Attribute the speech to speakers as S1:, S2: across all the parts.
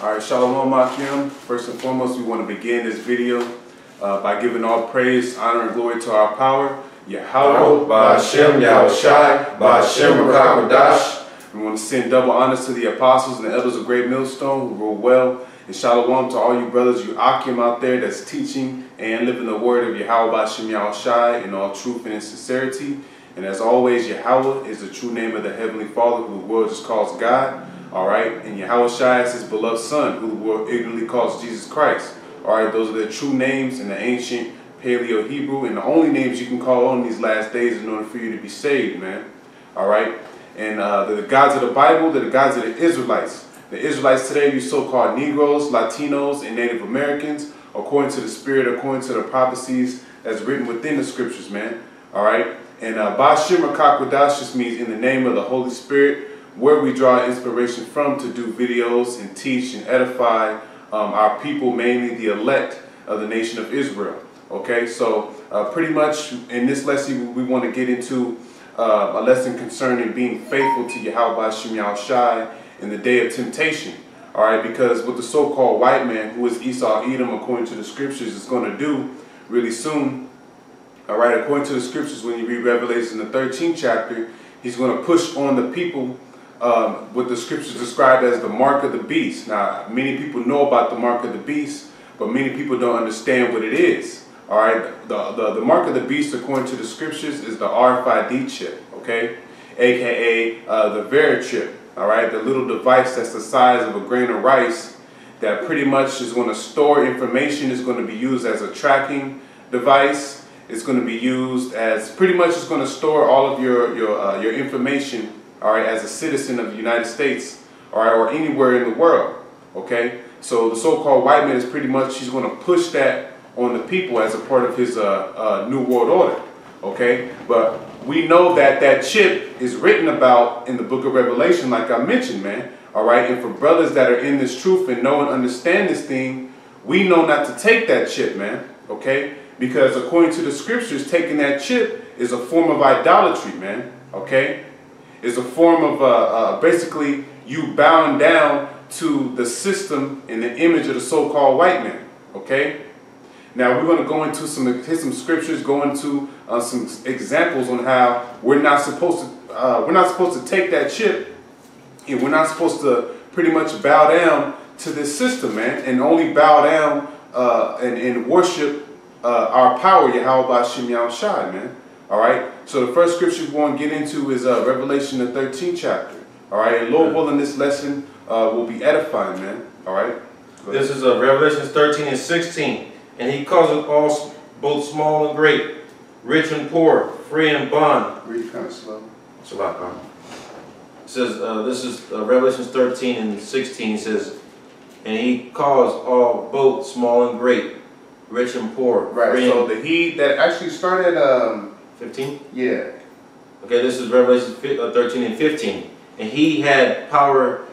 S1: Alright, Shalom Akim. First and foremost, we want to begin this video by giving all praise, honor, and glory to our power, Yahawah,
S2: BAHASHAM, Yahawashi, BAHASHAM.
S1: We want to send double honors to the apostles and the elders of GreatMillStone who rule well. And Shalom to all you brothers, you Akim out there that's teaching and living the word of Yahawah Yahawashi in all truth and in sincerity. And as always, Yahawah is the true name of the Heavenly Father who the world just calls God. Alright, and Yahawashi is his beloved son, who the world ignorantly calls Jesus Christ. Alright, those are the true names in the ancient Paleo Hebrew, and the only names you can call on these last days in order for you to be saved, man. Alright, and the gods of the Bible, they're the gods of the Israelites. The Israelites today, you so-called Negroes, Latinos, and Native Americans, according to the Spirit, according to the prophecies that's written within the Scriptures, man. Alright, and BAHASHAM or Kakwadash just means in the name of the Holy Spirit, where we draw inspiration from to do videos and teach and edify our people, mainly the elect of the nation of Israel. Okay, so pretty much in this lesson we want to get into a lesson concerning being faithful to Yahawashi in the day of temptation. All right, because what the so-called white man, who is Esau Edom according to the scriptures, is going to do really soon. All right, according to the scriptures, when you read Revelation in the 13th chapter, he's going to push on the people what the scriptures describe as the mark of the beast. Now, many people know about the mark of the beast, but many people don't understand what it is. All right, the mark of the beast, according to the scriptures, is the RFID chip, okay, aka the Vera chip. All right, the little device that's the size of a grain of rice that pretty much is going to store information. Is going to be used as a tracking device. It's going to be used as pretty much it's going to store all of your information. All right, as a citizen of the United States, all right, or anywhere in the world, okay? So the so-called white man is pretty much, he's going to push that on the people as a part of his New World Order, okay? But we know that that chip is written about in the book of Revelation, like I mentioned, man, all right? And for brothers that are in this truth and know and understand this thing, we know not to take that chip, man, okay? Because according to the scriptures, taking that chip is a form of idolatry, man, okay? Is a form of basically you bowing down to the system and the image of the so-called white man. Okay. Now we're going to go into some scriptures, go into some examples on how we're not supposed to take that chip, and we're not supposed to pretty much bow down to this system, man, and only bow down and worship our power, Yahawashi, man. All right, so the first scripture we want to get into is Revelation, the 13th chapter. All right, and Lord willing, this lesson will be edifying, man. All right.
S2: This is Revelation 13 and 16. And he causeth all, both small and great, rich and poor, free and bond.
S1: Read kind of slow.
S2: It's a lot, huh? It says, this is Revelation 13 and 16. It says, and he caused all, both small and great, rich and poor.
S1: Right, so the he that actually started
S2: 15?
S1: Yeah.
S2: Okay, this is Revelation 13 and 15. And he had power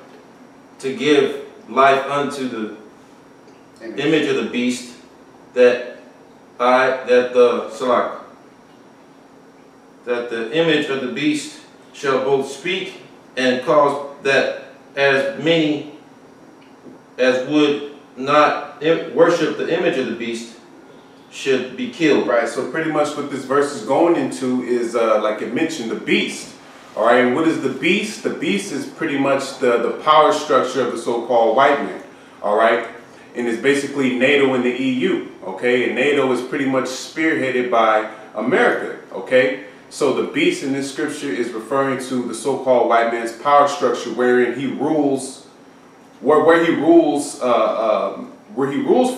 S2: to give life unto the image of the beast, that the image of the beast shall both speak and cause that as many as would not worship the image of the beast should be killed.
S1: Right, so pretty much what this verse is going into is, like it mentioned, the beast. All right, and what is the beast? The beast is pretty much the power structure of the so-called white man. All right, and it's basically NATO and the EU. Okay, and NATO is pretty much spearheaded by America. Okay, so the beast in this scripture is referring to the so-called white man's power structure, wherein he rules, where he rules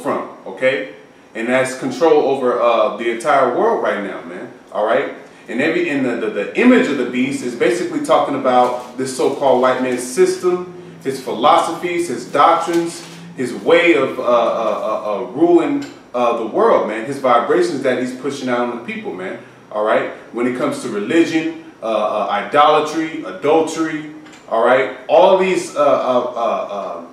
S1: from. Okay. And has control over the entire world right now, man. All right, and the image of the beast is basically talking about this so-called white man's system, his philosophies, his doctrines, his way of ruling the world, man. His vibrations that he's pushing out on the people, man. All right, when it comes to religion, idolatry, adultery. All right, all these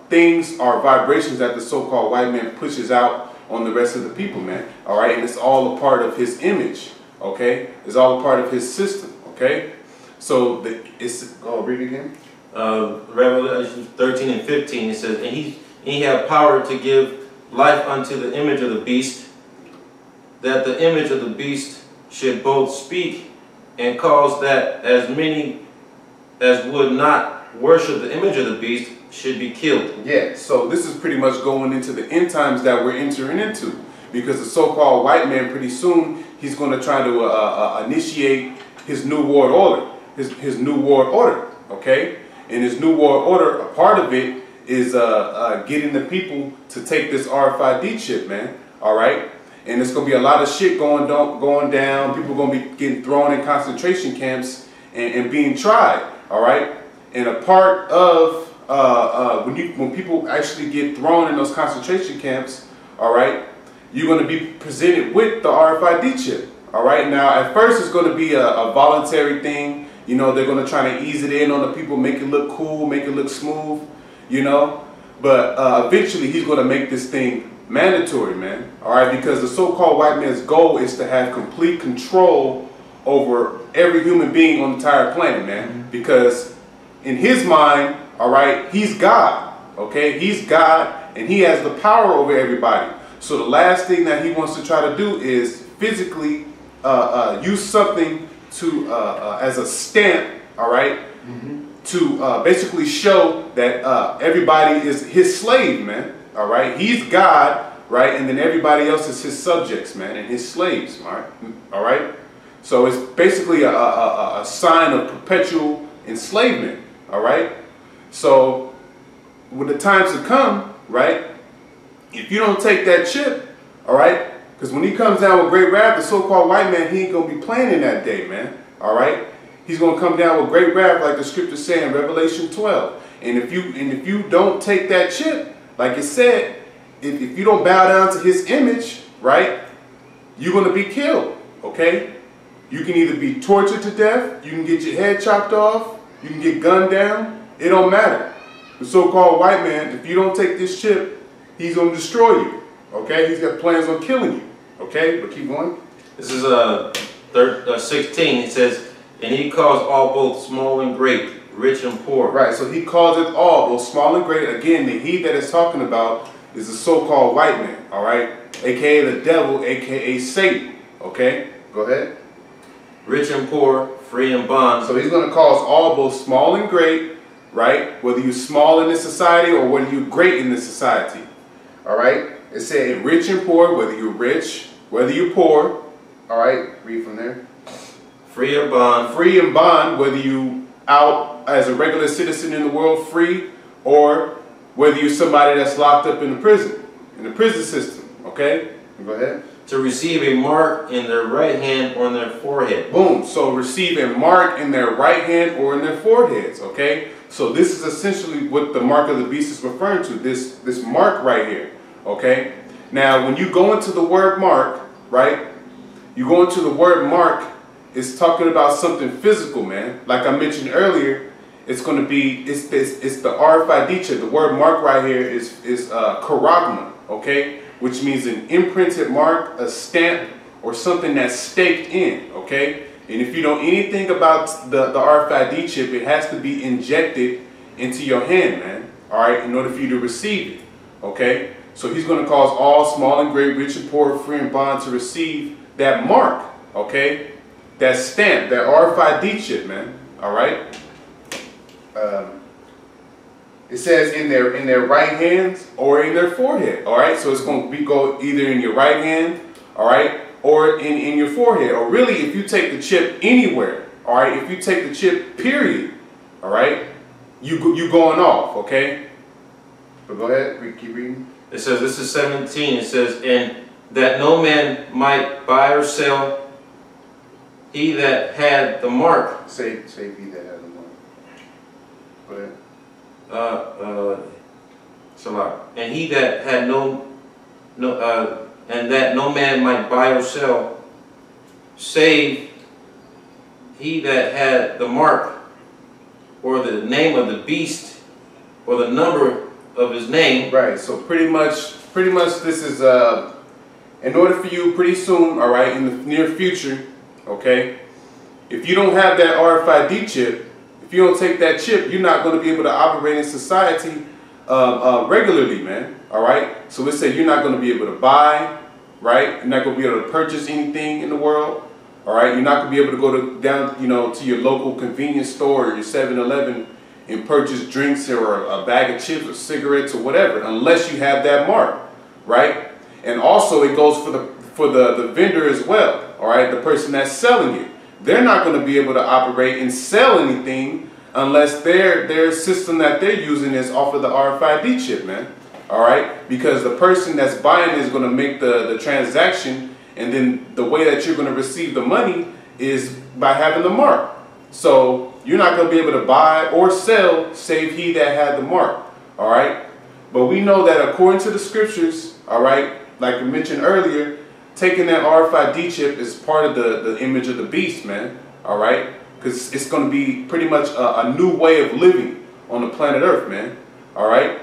S1: things are vibrations that the so-called white man pushes out on the rest of the people, man. All right, and it's all a part of his image. Okay, it's all a part of his system. Okay, so read it again.
S2: Revelation 13 and 15. It says, and and he hath power to give life unto the image of the beast, that the image of the beast should both speak and cause that as many as would not worship the image of the beast should be killed.
S1: Yeah, so this is pretty much going into the end times that we're entering into, because the so-called white man, pretty soon, he's going to try to initiate his new world order, his new world order, okay? And his new world order, a part of it is getting the people to take this RFID chip, man, all right? And there's going to be a lot of shit going down. People are going to be getting thrown in concentration camps and being tried, all right? And a part of when people actually get thrown in those concentration camps, all right, you're going to be presented with the RFID chip, all right? Now, at first, it's going to be a voluntary thing. You know, they're going to try to ease it in on the people, make it look cool, make it look smooth, you know? But eventually, he's going to make this thing mandatory, man, all right? Because the so-called white man's goal is to have complete control over every human being on the entire planet, man. Because in his mind, all right, he's God, okay? He's God, and he has the power over everybody. So the last thing that he wants to try to do is physically use something to as a stamp, all right, to basically show that everybody is his slave, man, all right? He's God, right? And then everybody else is his subjects, man, and his slaves, all right? So it's basically a sign of perpetual enslavement, all right? So when the times have come, right, if you don't take that chip, all right, because when he comes down with great wrath, the so-called white man, he ain't going to be playing in that day, man, all right? He's going to come down with great wrath, like the scriptures say in Revelation 12. And if you don't take that chip, like it said, if you don't bow down to his image, right, you're going to be killed, okay? You can either be tortured to death, you can get your head chopped off, you can get gunned down, it don't matter. The so-called white man, if you don't take this chip, he's going to destroy you, okay? He's got plans on killing you, okay? But keep going.
S2: This is 16, it says, and he calls all both small and great, rich and poor.
S1: Right, so he calls it all, both small and great. Again, the he that is talking about is the so-called white man, all right? AKA the devil, AKA Satan, okay? Go ahead.
S2: Rich and poor, free and bond.
S1: So he's going to cause all, both small and great, right? Whether you're small in this society or whether you're great in this society, all right? It said rich and poor, whether you're rich, whether you're poor, all right? Read from there.
S2: Free and bond.
S1: Free and bond, whether you out as a regular citizen in the world free, or whether you're somebody that's locked up in the prison system, okay? Go ahead.
S2: To receive a mark in their right hand or in their forehead.
S1: Boom. So receive a mark in their right hand or in their foreheads, okay? So this is essentially what the mark of the beast is referring to, this mark right here, okay? Now, when you go into the word mark, right, you go into the word mark, it's talking about something physical, man. Like I mentioned earlier, it's going to be, it's the RFID chip. The word mark right here is charagma, okay? Which means an imprinted mark, a stamp, or something that's staked in, okay? And if you know anything about the RFID chip, it has to be injected into your hand, man, all right, in order for you to receive it, okay? So he's going to cause all, small and great, rich and poor, free and bond to receive that mark, okay? That stamp, that RFID chip, man, all right? It says in their right hands or in their forehead, all right? So it's going to go either in your right hand, all right, or in your forehead. Or really, if you take the chip anywhere, all right, if you take the chip, period, all right, you going off, okay? But go ahead, keep reading.
S2: It says, this is 17, it says, and that no man might buy or sell, he that had the mark.
S1: Say he that had the mark. Go ahead.
S2: And he that had and that no man might buy or sell, save he that had the mark, or the name of the beast, or the number of his name.
S1: Right. So pretty much this is in order for you pretty soon, all right, in the near future, okay, if you don't have that RFID chip, if you don't take that chip, you're not going to be able to operate in society regularly, man. All right. So it said you're not going to be able to buy, right? You're not going to be able to purchase anything in the world. All right. You're not going to be able to go down, you know, to your local convenience store or your 7-Eleven and purchase drinks or a bag of chips or cigarettes or whatever, unless you have that mark, right? And also it goes for the vendor as well. All right. The person that's selling it, they're not going to be able to operate and sell anything unless their system that they're using is off of the RFID chip, man. All right, because the person that's buying is going to make the transaction, and then the way that you're going to receive the money is by having the mark. So you're not going to be able to buy or sell save he that had the mark. All right, but we know that according to the scriptures, all right, like we mentioned earlier, taking that RFID chip is part of the image of the beast, man. All right. Because it's going to be pretty much a new way of living on the planet Earth, man. All right?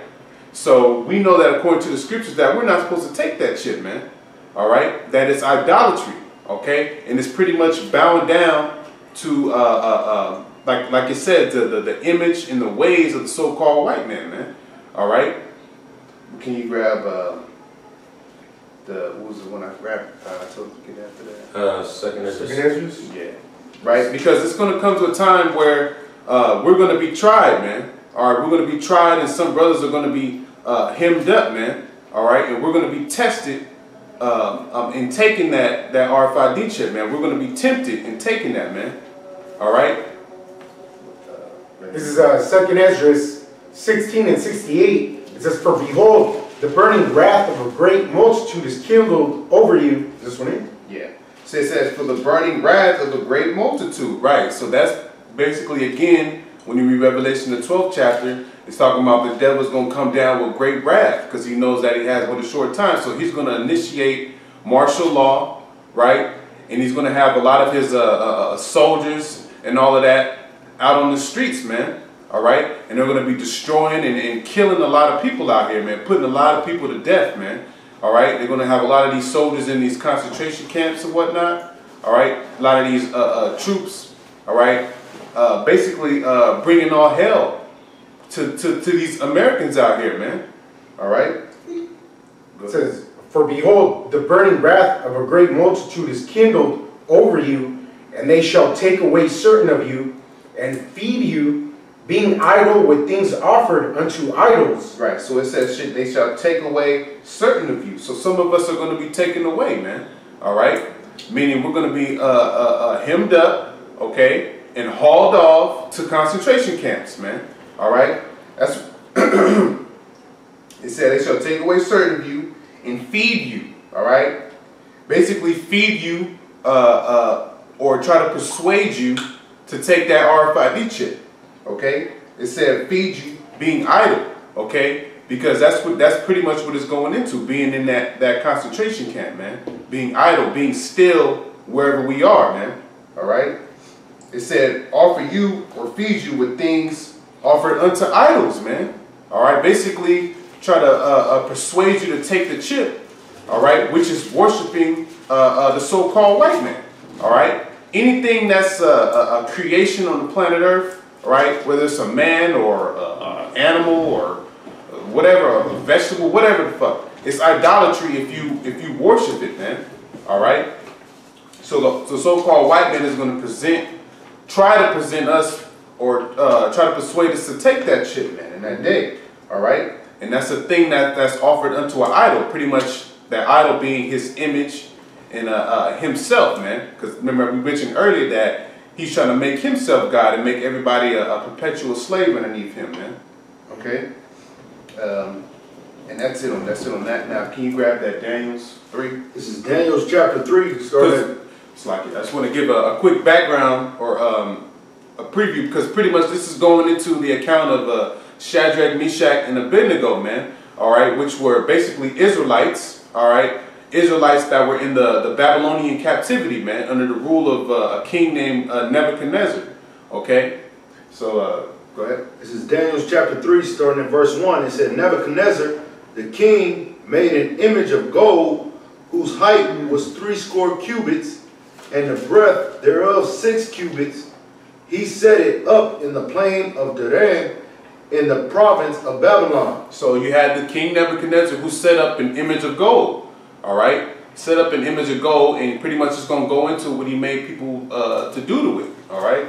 S1: So we know that according to the scriptures that we're not supposed to take that shit, man. All right? That it's idolatry, okay? And it's pretty much bowing down to, like it said, the image and the ways of the so-called white man, All right? Can you grab what was the one I grabbed? I told you to get after that.
S2: Second Esdras?
S1: Yeah. Right, because it's going to come to a time where we're going to be tried, man. All right, we're going to be tried, and some brothers are going to be hemmed up, man. All right, and we're going to be tested in taking that RFID chip, man. We're going to be tempted in taking that, man. All right.
S3: This is Second Esdras 16 and 68. It says, "For behold, the burning wrath of a great multitude is kindled over you." Is this one in?
S1: Yeah. So it says, "For the burning wrath of a great multitude." Right. So that's basically, again, when you read Revelation, the 12th chapter, it's talking about the devil's going to come down with great wrath because he knows that he has but a short time. So he's going to initiate martial law, right? And he's going to have a lot of his soldiers and all of that out on the streets, man. All right. And they're going to be destroying and killing a lot of people out here, man. Putting a lot of people to death, man. All right, they're going to have a lot of these soldiers in these concentration camps and whatnot. All right, a lot of these troops. All right, basically bringing all hell to these Americans out here, man. All right.
S3: It says, "For behold, the burning wrath of a great multitude is kindled over you, and they shall take away certain of you, and feed you, being idle with things offered unto idols."
S1: Right, so it says they shall take away certain of you. So some of us are going to be taken away, man. All right, meaning we're going to be hemmed up, okay, and hauled off to concentration camps, man. All right, that's it said they shall take away certain of you and feed you. All right, basically feed you or try to persuade you to take that RFID chip. Okay, it said feed you, being idle. Okay, because that's pretty much what it's going into, being in that concentration camp, man. Being idle, being still wherever we are, man. All right. It said offer you or feed you with things offered unto idols, man. All right. Basically, try to persuade you to take the chip. All right, which is worshiping the so-called white man. All right. Anything that's a creation on the planet Earth. Right, whether it's a man or an animal or whatever, a vegetable, whatever the fuck, it's idolatry if you worship it, man. All right. So the so-called white man is going to try to present us, or try to persuade us to take that shit, man, in that day. All right, and that's a thing that's offered unto an idol. Pretty much that idol being his image and himself, man. Because remember we mentioned earlier that he's trying to make himself God and make everybody a perpetual slave underneath him, man. Okay? And that's it on that. Now, can you grab that Daniel's 3?
S3: This is Daniel's chapter 3.
S1: It's like it. I just want to give a quick background or a preview, because pretty much this is going into the account of Shadrach, Meshach, and Abednego, man. All right? Which were basically Israelites, all right? Israelites that were in the Babylonian captivity, man, under the rule of a king named Nebuchadnezzar. Okay, so go ahead.
S3: This is Daniel's chapter 3, starting at verse 1. It said, "Nebuchadnezzar, the king, made an image of gold, whose height was 60 cubits, and the breadth thereof 6 cubits. He set it up in the plain of Deran, in the province of Babylon.
S1: So you had the king Nebuchadnezzar who set up an image of gold. All right, set up an image of gold, and pretty much it's going to go into what he made people to do to it. All right,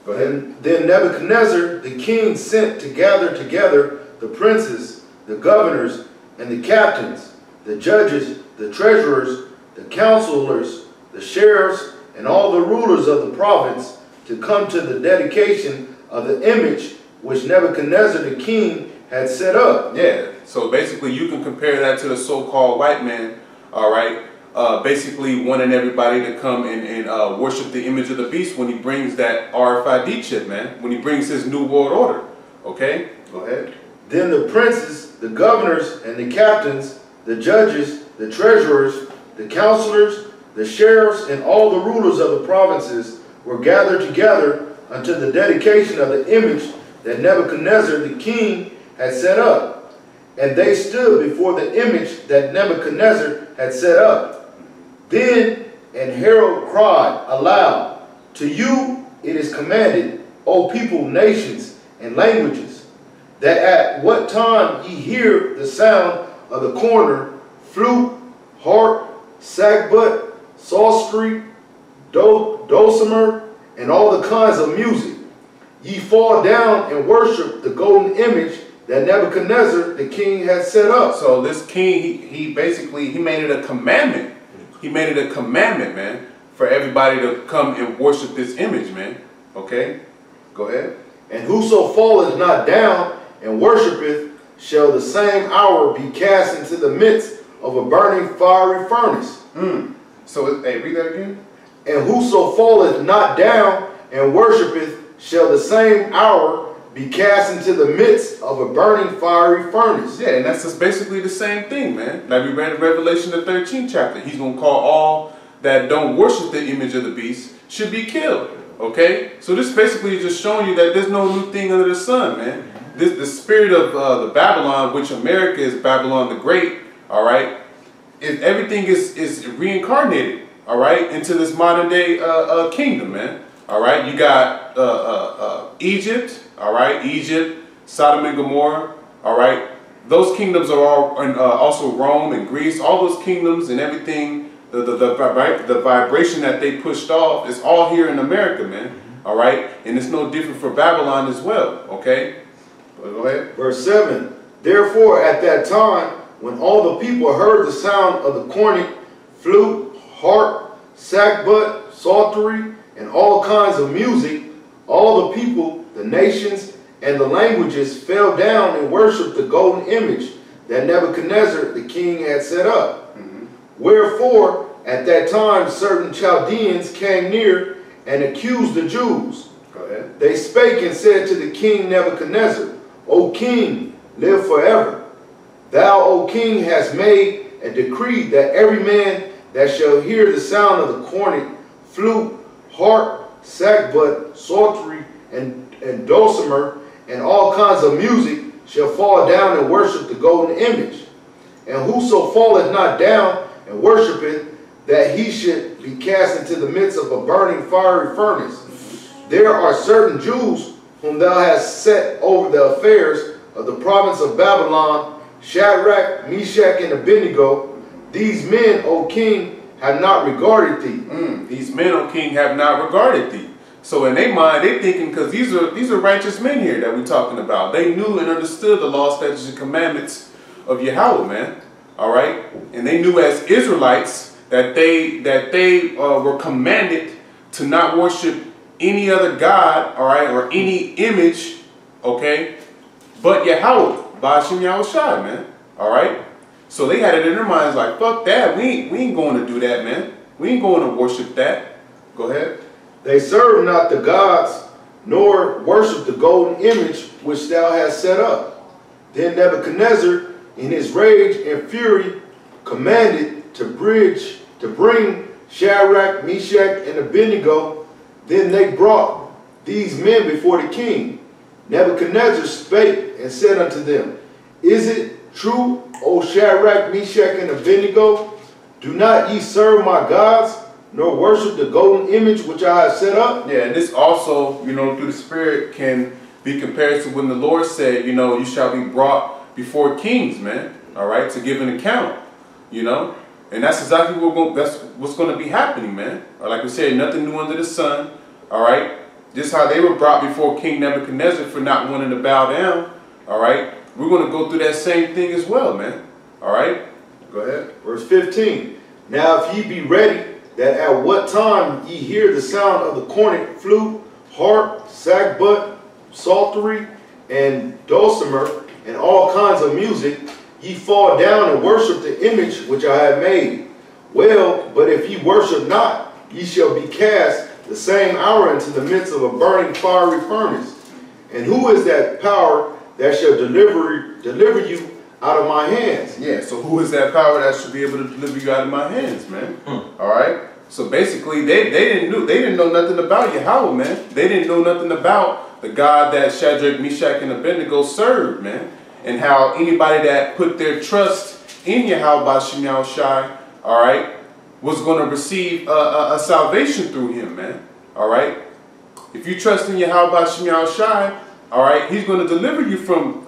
S1: go ahead.
S3: And then Nebuchadnezzar the king sent to gather together the princes, the governors, and the captains, the judges, the treasurers, the counselors, the sheriffs, and all the rulers of the province to come to the dedication of the image which Nebuchadnezzar the king had set up.
S1: Yeah, so basically you can compare that to the so-called white man, all right, basically wanting everybody to come and worship the image of the beast when he brings that RFID chip, man, when he brings his new world order. Okay, go ahead.
S3: Then the princes, the governors, and the captains, the judges, the treasurers, the counselors, the sheriffs, and all the rulers of the provinces were gathered together unto the dedication of the image that Nebuchadnezzar the king had set up. And they stood before the image that Nebuchadnezzar had set up. Then an herald cried aloud, to you it is commanded, O people, nations, and languages, that at what time ye hear the sound of the corner, flute, harp, sackbut, psaltery, dulcimer, and all the kinds of music, ye fall down and worship the golden image that Nebuchadnezzar the king had set up.
S1: So this king, he basically made it a commandment. He made it a commandment, man, for everybody to come and worship this image, man. Okay, go ahead.
S3: And whoso falleth not down and worshipeth shall the same hour be cast into the midst of a burning fiery furnace.
S1: So, hey, read that again.
S3: And whoso falleth not down and worshipeth shall the same hour be cast into the midst of a burning fiery furnace.
S1: Yeah, and that's just basically the same thing, man. Like we read in Revelation the 13th chapter. He's going to call all that don't worship the image of the beast should be killed. Okay? So this basically is just showing you that there's no new thing under the sun, man. The spirit of the Babylon, which America is Babylon the Great, all right, everything is reincarnated, all right, into this modern day kingdom, man. All right, you got Egypt, all right, Egypt, Sodom and Gomorrah, all right. Those kingdoms are all, and also Rome and Greece, all those kingdoms and everything, the vibration that they pushed off is all here in America, man. All right, and it's no different for Babylon as well. Okay, go ahead.
S3: Verse 7. Therefore, at that time, when all the people heard the sound of the cornet, flute, harp, sackbut, psaltery, and all kinds of music, all the people, the nations, and the languages fell down and worshipped the golden image that Nebuchadnezzar the king had set up. Wherefore, at that time, certain Chaldeans came near and accused the Jews.
S1: Go ahead.
S3: They spake and said to the king Nebuchadnezzar, O king, live forever. Thou, O king, hast made a decree that every man that shall hear the sound of the cornet, flute, harp, sackbut, psaltery, and dulcimer, and all kinds of music, shall fall down and worship the golden image. And whoso falleth not down and worshipeth, that he should be cast into the midst of a burning fiery furnace. There are certain Jews whom thou hast set over the affairs of the province of Babylon, Shadrach, Meshach, and Abednego. These men, O king, have not regarded thee.
S1: These men, O king, have not regarded thee. So in their mind, they're thinking, because these are righteous men here that we're talking about. They knew and understood the law, statutes, and commandments of Yahawah, man. All right, and they knew as Israelites that they were commanded to not worship any other god, all right, or any image, okay, but Yahawah, BAHASHAM Yahawashi, man. All right. So they had it in their minds like, fuck that. We ain't going to do that, man. We ain't going to worship that. Go ahead.
S3: They serve not the gods, nor worship the golden image which thou hast set up. Then Nebuchadnezzar, in his rage and fury, commanded to bring Shadrach, Meshach, and Abednego. Then they brought these men before the king. Nebuchadnezzar spake and said unto them, Is it true, O Shadrach, Meshach, and Abednego? Do not ye serve my gods, nor worship the golden image which I have set up?
S1: Yeah, and this also, you know, through the Spirit can be compared to when the Lord said, you know, you shall be brought before kings, man. All right, to give an account, you know. And that's exactly that's what's going to be happening, man. Or like we said, nothing new under the sun. All right. Just how they were brought before King Nebuchadnezzar for not wanting to bow down. All right. We're going to go through that same thing as well, man. All right. Go ahead.
S4: Verse 15. Now if ye be ready, that at what time ye hear the sound of the cornet, flute, harp, sackbut, psaltery, and dulcimer, and all kinds of music, ye fall down and worship the image which I have made. Well, but if ye worship not, ye shall be cast the same hour into the midst of a burning fiery furnace. And who is that power that shall deliver you out of my hands?
S1: Yeah, so who is that power that should be able to deliver you out of my hands, man? All right. So basically, they didn't know nothing about Yahawah, man. They didn't know nothing about the God that Shadrach, Meshach, and Abednego served, man. And how anybody that put their trust in Yahawashi, all right, was going to receive a salvation through him, man. All right. If you trust in Yahawashi, all right, he's going to deliver you from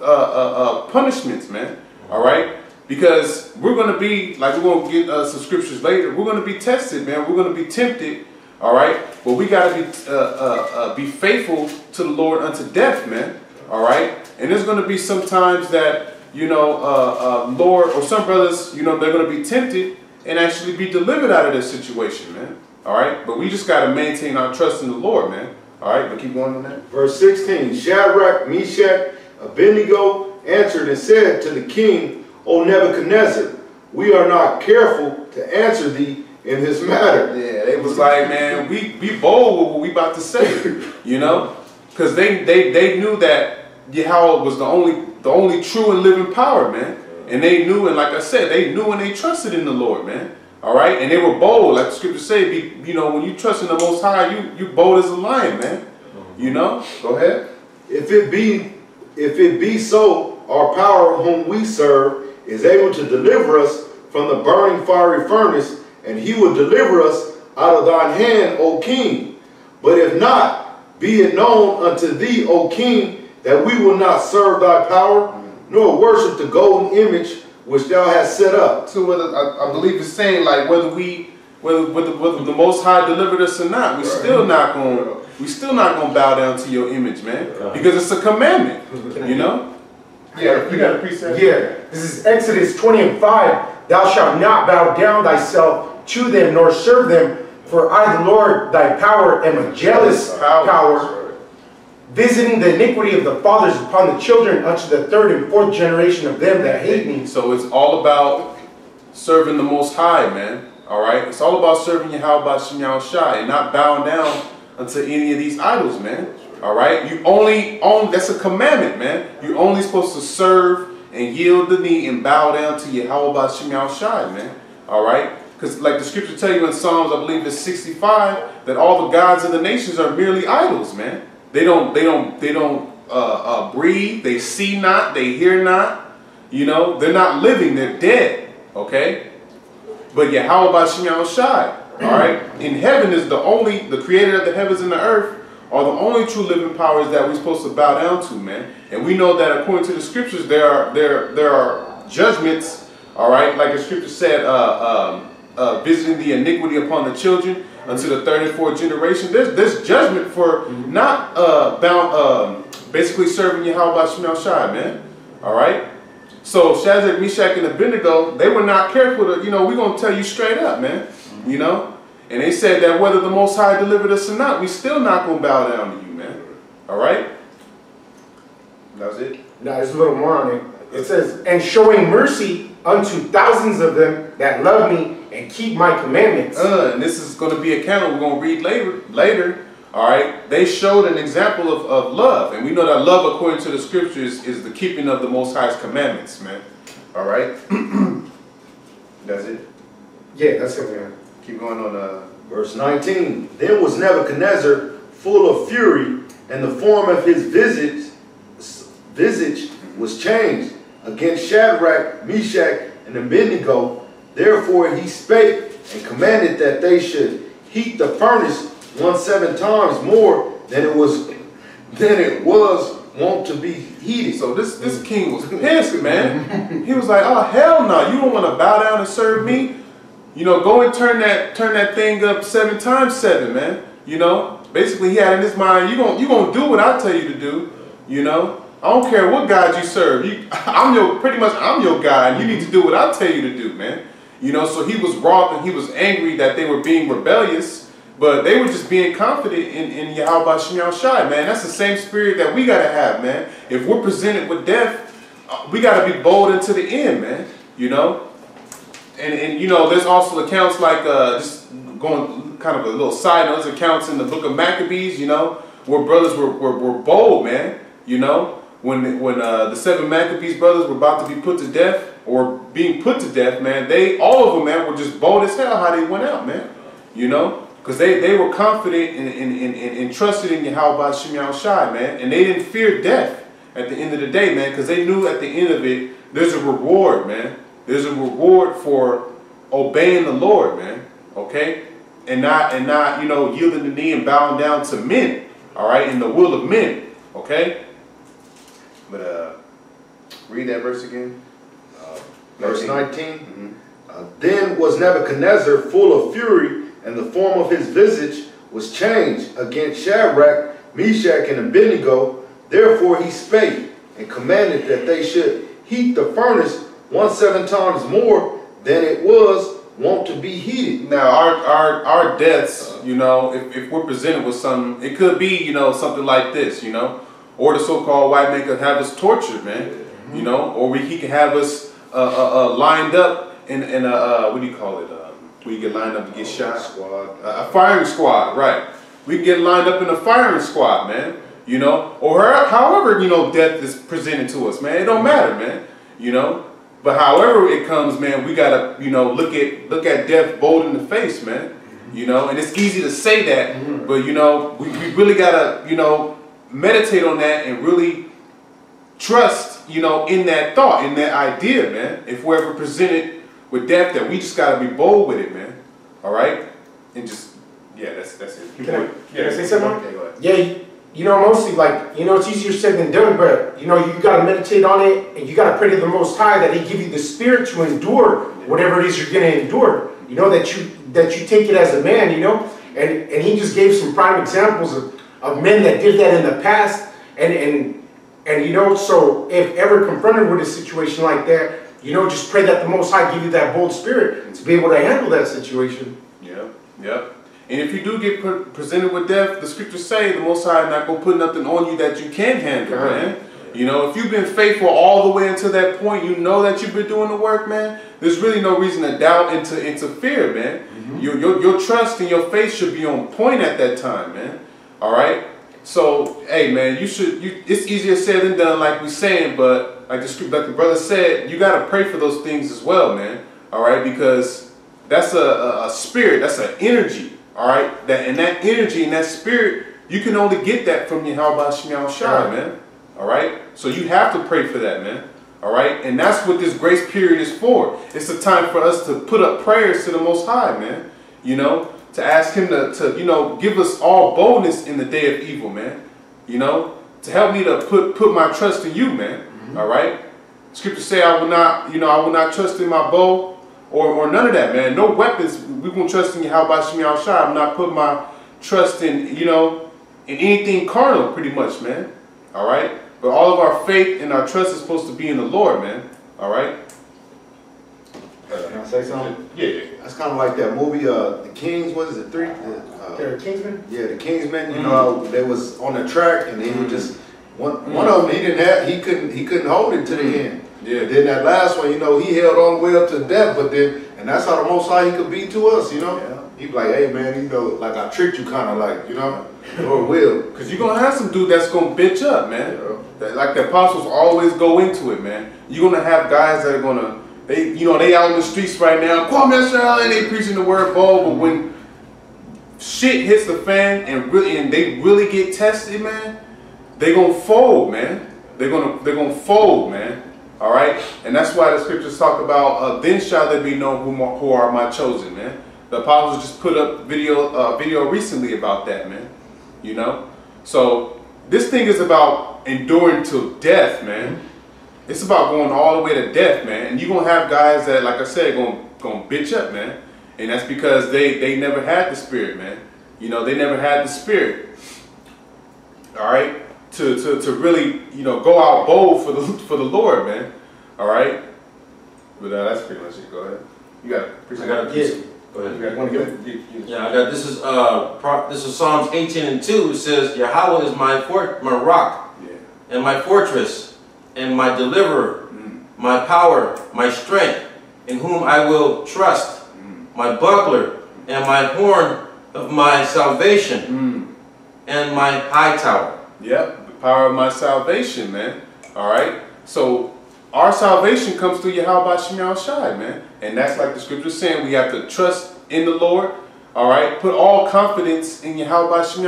S1: punishments, man. All right. Because we're going to be, like we're going to get some scriptures later, we're going to be tested, man. We're going to be tempted. All right. But we got to be faithful to the Lord unto death, man. All right. And there's going to be some times that, you know, Lord, or some brothers, you know, they're going to be tempted and actually be delivered out of this situation, man. All right. But we just got to maintain our trust in the Lord, man. All right. But keep going on that.
S4: Verse 16. Shadrach, Meshach, Abednego answered and said to the king, O Nebuchadnezzar, we are not careful to answer thee in this matter.
S1: Yeah, they was like, man, we bold with what we about to say, you know, because they knew that Yahawah was the only true and living power, man. And they knew, and like I said, they knew and they trusted in the Lord, man. All right, and they were bold, like the scriptures say. You know, when you trust in the Most High, you bold as a lion, man. You know. Go ahead.
S4: If it be so, our power whom we serve is able to deliver us from the burning fiery furnace, and he will deliver us out of thine hand, O king. But if not, be it known unto thee, O king, that we will not serve thy power, nor worship the golden image which thou hast set up.
S1: So whether I believe it's saying like whether the Most High delivered us or not, we still not gonna bow down to your image, man, because it's a commandment, you know.
S3: Yeah, you got a precept. Yeah, this is Exodus 20:5. Thou shalt not bow down thyself to them, nor serve them, for I, the Lord, thy power, am a jealous power, visiting the iniquity of the fathers upon the children unto the third and fourth generation of them that hate me.
S1: So it's all about serving the Most High, man. All right, it's all about serving Yahawashi and not bowing down unto any of these idols, man. All right, that's a commandment, man. You're only supposed to serve and yield the knee and bow down to Yahawashi, man. All right, because like the scripture tell you in Psalms, I believe it's 65, that all the gods of the nations are merely idols, man. They don't breathe, they see not, they hear not, you know, they're not living, they're dead, okay? But Yahawashi, all right, in heaven is the creator of the heavens and the earth, are the only true living powers that we're supposed to bow down to, man. And we know that according to the scriptures, there are judgments, all right, like the scripture said, visiting the iniquity upon the children unto the third and fourth generation. There's judgment for not basically serving Yahawashi, man. All right. So Shadrach, Meshach, and Abednego, they were not careful to, you know, we're gonna tell you straight up, man. You know. And they said that whether the Most High delivered us or not, we still not gonna bow down to you, man. All right. That's it.
S3: No, there's a little more on it. It says, and showing mercy unto thousands of them that love me and keep my commandments.
S1: And this is going to be a account we're going to read later. All right. They showed an example of love. And we know that love, according to the scriptures, is the keeping of the Most High's commandments, man. All right. That's it.
S3: Yeah, that's it, man.
S1: Keep going on.
S4: Verse 19. Then was Nebuchadnezzar full of fury, and the form of his visage was changed against Shadrach, Meshach, and Abednego. Therefore he spake and commanded that they should heat the furnace 17 times more than it was want to be heated.
S1: So this king was pissed, man. He was like, oh hell no, you don't want to bow down and serve me. You know, go and turn that thing up 7 times 7, man. You know, basically he had in his mind, you gonna do what I tell you to do. You know, I don't care what God you serve. I'm your God, and you need to do what I tell you to do, man. You know, so he was wroth and he was angry that they were being rebellious, but they were just being confident in Yahawashi, man. That's the same spirit that we gotta have, man. If we're presented with death, we gotta be bold until the end, man. You know, and you know, there's also accounts like just going kind of a little side note, there's accounts in the book of Maccabees, you know, where brothers were bold, man. You know, when the 7 Maccabees brothers were about to be put to death or being put to death, man, all of them, man, were just bold as hell how they went out, man. You know, because they were confident and trusted in Yahawashi, man, and they didn't fear death at the end of the day, man, because they knew at the end of it there's a reward, man. There's a reward for obeying the Lord, man. Okay, and not you know, yielding the knee and bowing down to men. All right, in the will of men. Okay. But read that verse again.
S4: Verse 19. Then was Nebuchadnezzar full of fury, and the form of his visage was changed against Shadrach, Meshach, and Abednego. Therefore he spake and commanded that they should heat the furnace 17 times more than it was wont to be heated.
S1: Now our deaths, you know, if we're presented with something, it could be, you know, something like this, you know. Or the so-called white man could have us tortured, man. You know, or he could have us lined up in what do you call it? Where you get lined up to get shot.
S4: Squad.
S1: A firing squad, right? We can get lined up in a firing squad, man. You know, or however, you know, death is presented to us, man. It don't matter, man. You know, but however it comes, man, we gotta, you know, look at death bold in the face, man. You know, and it's easy to say that, but you know, we really gotta, you know, meditate on that and really trust, you know, in that thought, in that idea, man. If we're ever presented with death, that we just gotta be bold with it, man. All right, and just that's it.
S3: Can I say something?
S1: Okay, go ahead.
S3: Yeah, you know, mostly like, you know, it's easier said than done, but you know, you gotta meditate on it and you gotta pray to the Most High that He give you the spirit to endure whatever it is you're gonna endure. You know, that you take it as a man, you know, and He just gave some prime examples of men that did that in the past, and you know, so if ever confronted with a situation like that, you know, just pray that the Most High give you that bold spirit to be able to handle that situation.
S1: Yeah. And if you do get presented with death, the scriptures say the Most High is not going to put nothing on you that you can't handle, man. You know, if you've been faithful all the way until that point, you know that you've been doing the work, man. There's really no reason to doubt and to interfere, man. Your trust and your faith should be on point at that time, man. All right. So, hey, man, it's easier said than done, like we're saying, but like the brother said, you got to pray for those things as well, man. All right, because that's a spirit, that's an energy. All right, and that energy and that spirit, you can only get that from Yahawashi, man. All right, so you have to pray for that, man. All right, and that's what this grace period is for. It's a time for us to put up prayers to the Most High, man. You know, to ask Him to you know, give us all boldness in the day of evil, man. You know, to help me to put my trust in You, man. All right, Scriptures say I will not trust in my bow. Or none of that, man. No weapons. We won't trust in Yahawashi. I'm not putting my trust in, you know, in anything carnal, pretty much, man. All right? But all of our faith and our trust is supposed to be in the Lord, man. All right?
S4: Can I say something?
S1: Yeah.
S4: That's kind of like that movie, The Kings, what is it, 3?
S3: The Kingsman?
S4: Yeah, The Kingsman. You know, they was on the track and they were just, one of them, he couldn't hold it to the end.
S1: Yeah.
S4: Then that last one, you know, he held on well to death, but then, and that's how the Most High He could be to us, you know. Yeah. He be like, hey man, you know, like I tricked you, kind of like, you know, Lord will.
S1: Because you're going to have some dude that's going to bitch up, man. Yeah. Like the apostles always go into it, man. You're going to have guys that are going to, they out in the streets right now, and they preaching the word bold, but when shit hits the fan and they really get tested, man, they going to fold, man. They're going to fold, man. All right, and that's why the scriptures talk about then shall they be known who are my chosen, man. The apostles just put up video recently about that, man. You know, so this thing is about enduring till death, man. It's about going all the way to death, man. And you're going to have guys that, like I said, going to bitch up, man. And that's because they never had the spirit, man. You know, they never had the spirit. All right? To really, you know, go out bold for the Lord, man. All right? But that's pretty much it. Go ahead. You got it.
S2: I got a piece. Go ahead.
S1: You got one?
S2: Yeah, I got this is Psalms 18:2. It says, Yahawah is my rock, and my fortress, and my deliverer, my power, my strength, in whom I will trust, my buckler, and my horn of my salvation, and my high tower.
S1: Yep, the power of my salvation, man. All right. So our salvation comes through Yahawashi, man. And that's like the scripture is saying, we have to trust in the Lord. All right. Put all confidence in Yahawashi,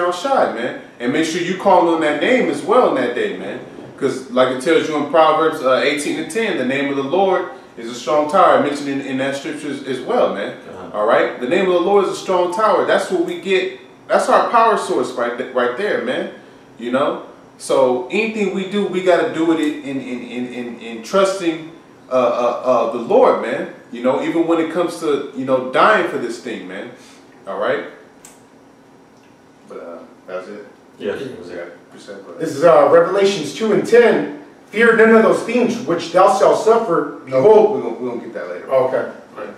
S1: man. And make sure you call on that name as well in that day, man. Because like it tells you in Proverbs 18:10, the name of the Lord is a strong tower. I mentioned in that scripture as well, man. All right. The name of the Lord is a strong tower. That's what we get. That's our power source right there, man. You know. So anything we do, we got to do it in trusting the Lord, man. You know, even when it comes to, you know, dying for this thing, man. All right. But that's it.
S2: Yes.
S3: This is Revelations 2:10. Fear none of those things which thou shalt suffer. Behold,
S1: we're gonna get that later.
S3: Okay.
S1: Right.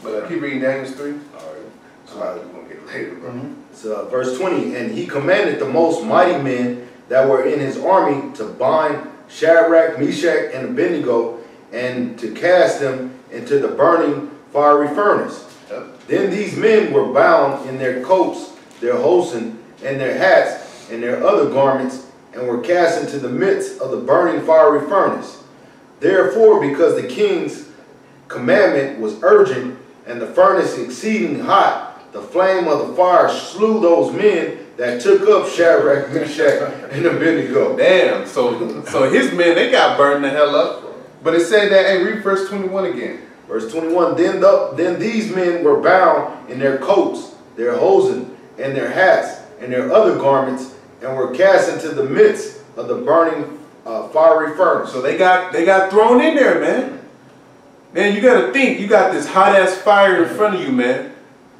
S1: But keep reading Daniel 3. All right. So we're gonna get it later, bro.
S4: So verse 20, and he commanded the most mighty men that were in his army to bind Shadrach, Meshach, and Abednego, and to cast them into the burning fiery furnace. Then these men were bound in their coats, their hosen, and their hats, and their other garments, and were cast into the midst of the burning fiery furnace. Therefore, because the king's commandment was urgent, and the furnace exceeding hot, the flame of the fire slew those men that took up Shadrach, Meshach, and Abednego.
S1: Damn. So his men, they got burned the hell up. But it said that, hey, read verse 21 again.
S4: Verse 21, then these men were bound in their coats, their hosen, and their hats, and their other garments, and were cast into the midst of the burning fiery furnace.
S1: So they got thrown in there, man. Man, you got to think, you got this hot-ass fire in front of you, man.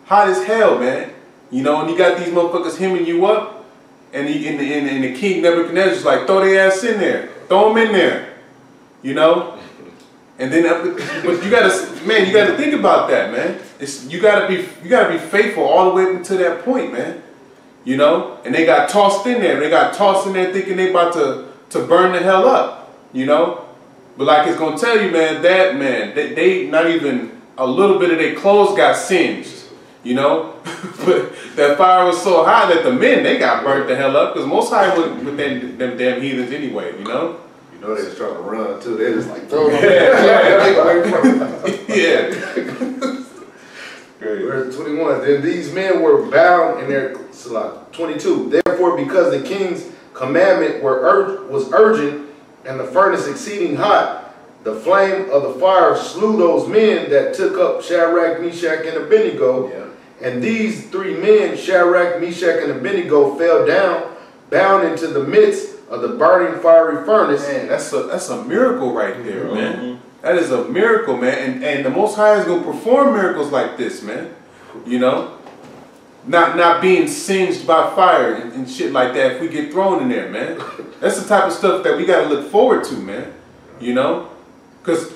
S1: Hot as hell, man. You know, and you got these motherfuckers hemming you up, and the king Nebuchadnezzar's like, throw their ass in there. Throw them in there. You know? And then, but you gotta think about that, man. You gotta be faithful all the way up until that point, man. You know? And they got tossed in there. They got tossed in there thinking they about to burn the hell up. You know? But like it's gonna tell you, man, they not even a little bit of their clothes got singed. You know? But that fire was so high that the men, they got burnt the hell up, because most high with them damn heathens anyway, you know?
S5: You know, they was trying to run too. They just like,
S1: throw them. Yeah.
S4: Verse 21, then these men were bound in their, 22, therefore because the king's commandment was urgent, and the furnace exceeding hot, the flame of the fire slew those men that took up Shadrach, Meshach, and Abednego.
S1: Yeah.
S4: And these three men, Shadrach, Meshach, and Abednego, fell down, bound into the midst of the burning fiery furnace.
S1: Man, that's a miracle right there, man. That is a miracle, man. And the Most High is gonna perform miracles like this, man. You know, not being singed by fire and shit like that. If we get thrown in there, man, that's the type of stuff that we gotta look forward to, man. You know, cause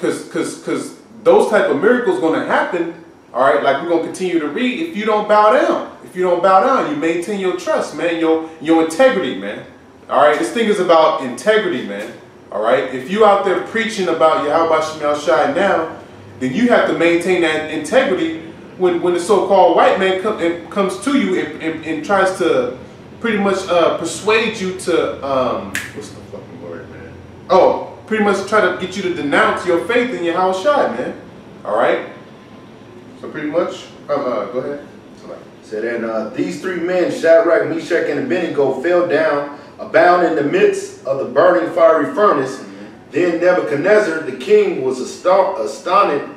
S1: those type of miracles gonna happen. All right, like we're gonna continue to read. If you don't bow down, you maintain your trust, man, your integrity, man. All right, this thing is about integrity, man. All right, if you out there preaching about Yahawashi now, then you have to maintain that integrity when the so-called white man comes to you and tries to pretty much persuade you to what's the fucking word, man? Oh, pretty much try to get you to denounce your faith in Yahawashi, man. All right. So pretty much, go ahead.
S4: Said, and these three men, Shadrach, Meshach, and Abednego, fell down, bound in the midst of the burning fiery furnace. Then Nebuchadnezzar, the king, was astonished,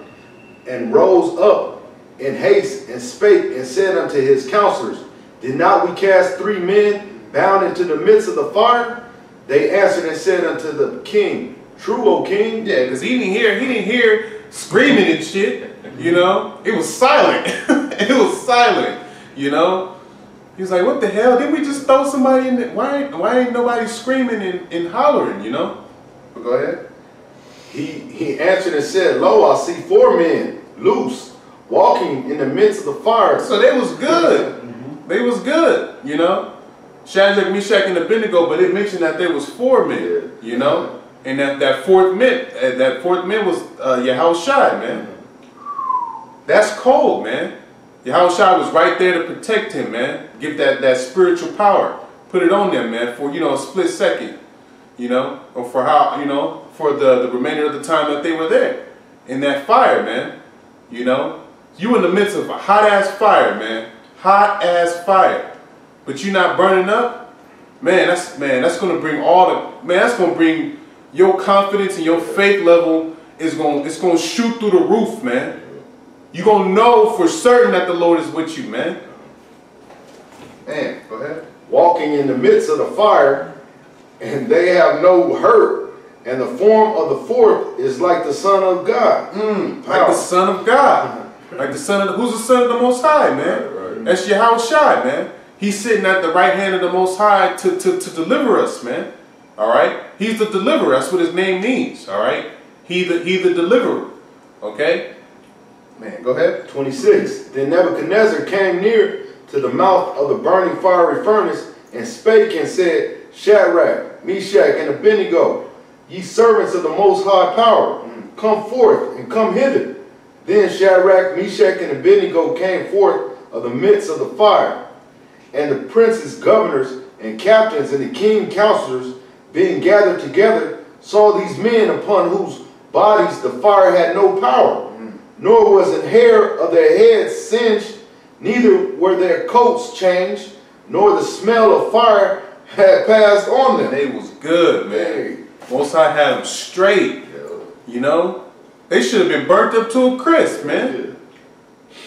S4: and rose up in haste, and spake, and said unto his counselors, did not we cast three men bound into the midst of the fire? They answered and said unto the king, True, O king.
S1: Yeah, because he didn't hear screaming and shit, you know. It was silent. It was silent, you know. He was like, what the hell? Didn't we just throw somebody in there? Why ain't nobody screaming and hollering, you know? But go ahead.
S4: He answered and said, Lo, I see 4 men loose, walking in the midst of the fire.
S1: So they was good. They was good, you know. Shadrach, Meshach, and Abednego, but it mentioned that there was 4 men, you know. And that fourth man was Yahawashi, man. That's cold, man. Yahawashi was right there to protect him, man. Give that spiritual power. Put it on them, man, for, you know, a split second, you know, or for how, you know, for the remainder of the time that they were there in that fire, man. You know, you in the midst of a hot ass fire, man. Hot ass fire, but you're not burning up, man. That's gonna bring that's gonna bring your confidence and your faith level it's gonna shoot through the roof, man. You're gonna know for certain that the Lord is with you, man. Man, go ahead.
S4: Walking in the midst of the fire, and they have no hurt, and the form of the fourth is like the Son of God.
S1: Like the Son of God. Like the Son of who's the Son of the Most High, man? Right. That's Yahawashi, man. He's sitting at the right hand of the Most High to deliver us, man. All right? He's the deliverer. That's what his name means. All right? He the deliverer. Okay? Man, go ahead.
S4: 26. Then Nebuchadnezzar came near to the mouth of the burning fiery furnace and spake and said, Shadrach, Meshach, and Abednego, ye servants of the Most High Power, come forth and come hither. Then Shadrach, Meshach, and Abednego came forth of the midst of the fire. And the princes, governors, and captains, and the king's counselors, being gathered together, saw these men upon whose bodies the fire had no power, nor was an hair of their heads singed, neither were their coats changed, nor the smell of fire had passed on them.
S1: They was good, man. Most High had them straight, you know. They should have been burnt up to a crisp, man.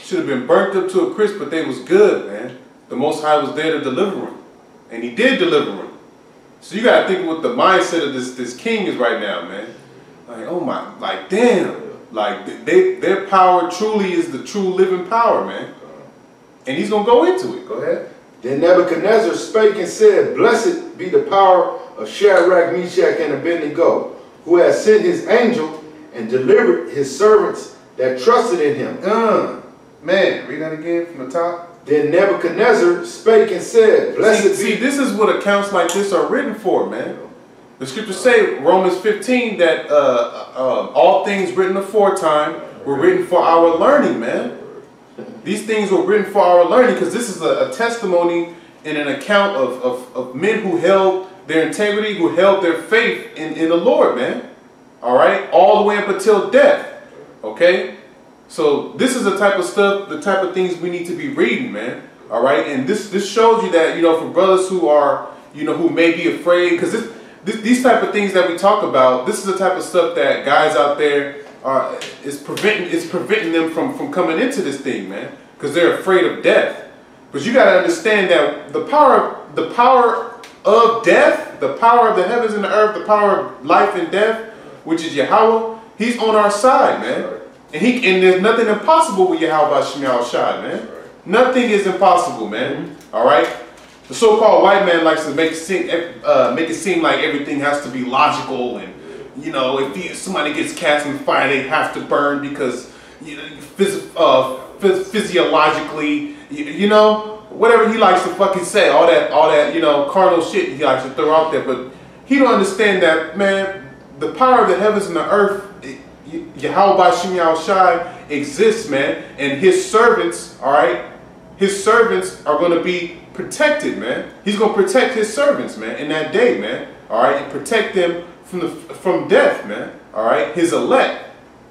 S1: Should have been burnt up to a crisp, but they was good, man. The Most High was there to deliver them, and He did deliver them. So you gotta think what the mindset of this king is right now, man. Like, oh my, like damn, like their power truly is the true living power, man. And he's gonna go into it. Go ahead.
S4: Then Nebuchadnezzar spake and said, Blessed be the power of Shadrach, Meshach, and Abednego, who has sent his angel and delivered his servants that trusted in him.
S1: Man, read that again from the top.
S4: Then Nebuchadnezzar spake and said, Blessed
S1: See, this is what accounts like this are written for, man. The scriptures say, Romans 15, that all things written aforetime were written for our learning, man. These things were written for our learning because this is a testimony and an account of men who held their integrity, who held their faith in the Lord, man. All right? All the way up until death. Okay? So this is the type of stuff, the type of things we need to be reading, man. All right? And this shows you that, you know, for brothers who are, you know, who may be afraid, because these type of things that we talk about, this is the type of stuff that guys out there is preventing them from coming into this thing, man, because they're afraid of death. But you got to understand that the power of death, the power of the heavens and the earth, the power of life and death, which is Yahawah, He's on our side, man. And there's nothing impossible with Yahawashi, man. Nothing is impossible, man. All right. The so-called white man likes to make it seem like everything has to be logical, and you know, if somebody gets cast in fire, they have to burn because, you know, physiologically, you know, whatever he likes to fucking say, all that, you know, carnal shit he likes to throw out there. But he don't understand that, man. The power of the heavens and the earth, Yahawashi exists, man, and His servants, all right, His servants are going to be protected, man. He's going to protect His servants, man, in that day, man. All right, and protect them from death, man. All right, His elect.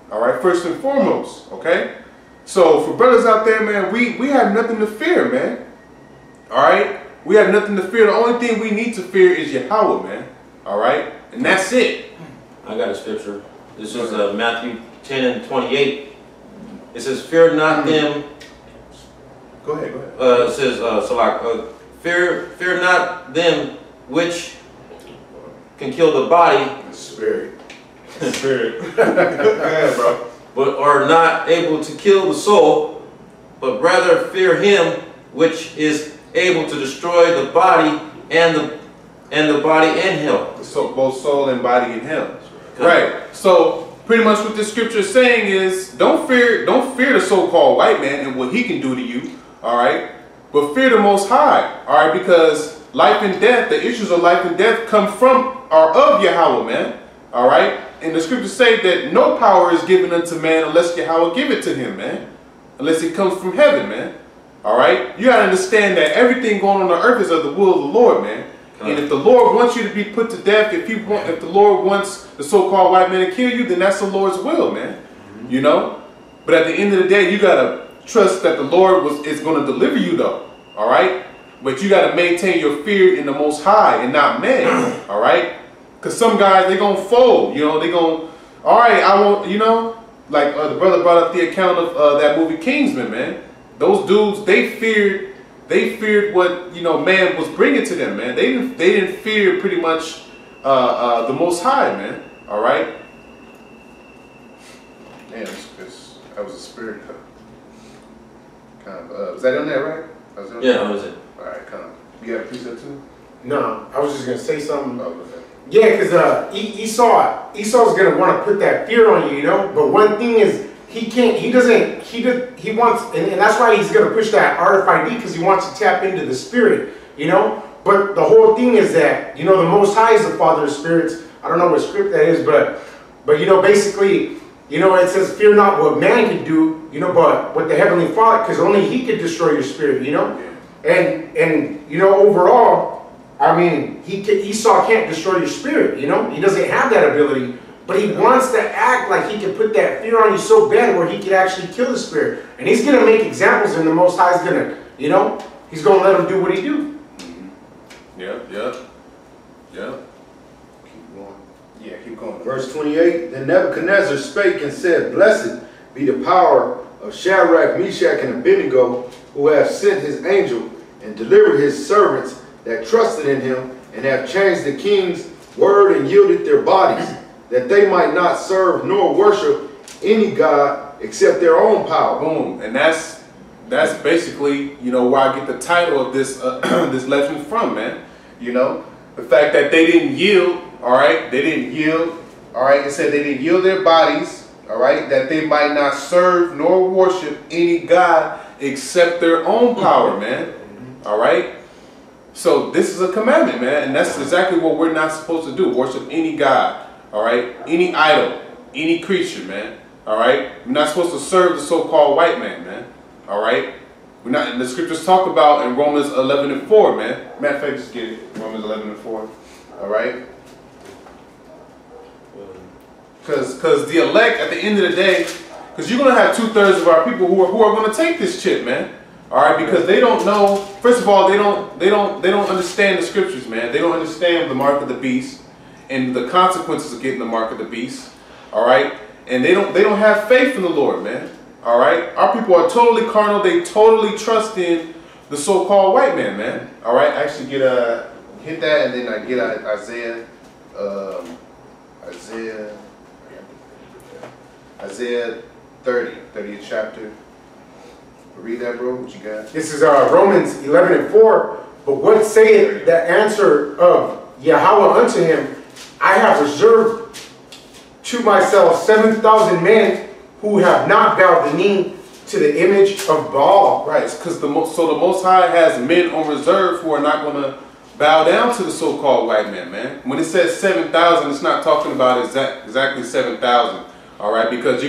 S1: All right, first and foremost. Okay, so for brothers out there, man, we have nothing to fear, man. All right, we have nothing to fear. The only thing we need to fear is Yahawah, man. All right, and that's it.
S2: I got a scripture. This is Matthew 10:28. It says, "Fear not them."
S1: Go ahead.
S2: It says, fear not them which can kill the body,
S1: Spirit. Yeah, bro.
S2: but are not able to kill the soul, but rather fear him which is able to destroy the body and the body in hell.
S1: So both soul and body in hell. Right. So pretty much what this scripture is saying is don't fear the so-called white man and what he can do to you. All right. But fear the Most High. All right, because life and death, the issues of life and death are of Yahawah, man. All right. And the scriptures say that no power is given unto man unless Yahawah give it to him, man. Unless it comes from heaven, man. All right. You got to understand that everything going on earth is of the will of the Lord, man. And if the Lord wants you to be put to death, if the Lord wants the so-called white man to kill you, then that's the Lord's will, man. You know? But at the end of the day, you got to trust that the Lord is going to deliver you, though. All right? But you got to maintain your fear in the Most High and not man. All right? Because some guys, they're going to fold. You know, they're going, all right, I won't, you know? Like the brother brought up the account of that movie Kingsman, man. Those dudes, they feared what, you know, man was bringing to them, man. They didn't fear pretty much the Most High, man. All right. Man, that was a spirit. Kind of. Was that on there, right?
S2: Yeah, that was it.
S1: All right, come. You got a piece of too?
S3: No, I was just gonna say something.
S1: Oh, okay.
S3: Yeah, because Esau's gonna want to put that fear on you, you know. But one thing is, he wants, and that's why he's gonna push that RFID, because he wants to tap into the spirit, you know. But the whole thing is that, you know, the Most High is the Father of spirits. I don't know what script that is, but you know, basically, you know, it says, fear not what man can do, you know, but what the Heavenly Father, because only He can destroy your spirit, you know. And you know, overall, I mean, Esau can't destroy your spirit, you know. He doesn't have that ability, but he wants to act like he can put that fear on you so bad where he could actually kill the spirit. And he's going to make examples, and the Most High is going to, you know, he's going to let him do what he do.
S1: Yeah. Keep going. Yeah, keep going.
S4: Verse 28, Then Nebuchadnezzar spake and said, Blessed be the power of Shadrach, Meshach, and Abednego, who have sent his angel and delivered his servants that trusted in him, and have changed the king's word and yielded their bodies, that they might not serve nor worship any god except their own power.
S1: Boom. And that's basically, you know, where I get the title of this this lesson from, man. You know, the fact that they didn't yield. All right, they didn't yield. All right, it said they didn't yield their bodies. All right, that they might not serve nor worship any god except their own power, man. All right. So this is a commandment, man, and that's exactly what we're not supposed to do. Worship any god, all right? Any idol, any creature, man, all right? We're not supposed to serve the so-called white man, all right? We're not, and the scriptures talk about in Romans 11:4, man. Matter of fact, just get it, Romans 11:4, all right? Because the elect, at the end of the day, because you're going to have 2/3 of our people who are going to take this chip, man. All right, because they don't know. First of all, they don't understand the scriptures, man. They don't understand the mark of the beast and the consequences of getting the mark of the beast. All right, and they don't have faith in the Lord, man. All right, our people are totally carnal. They totally trust in the so-called white man, man. All right, actually hit that, and then I get Isaiah 30th chapter. Read that, bro. What you got?
S3: This is Romans 11:4. But what saith the answer of Yahawah unto him? I have reserved to myself 7,000 men who have not bowed the knee to the image of Baal.
S1: Right, because the Most High has men on reserve who are not going to bow down to the so-called white man, man. When it says 7,000, it's not talking about exactly 7,000. All right, because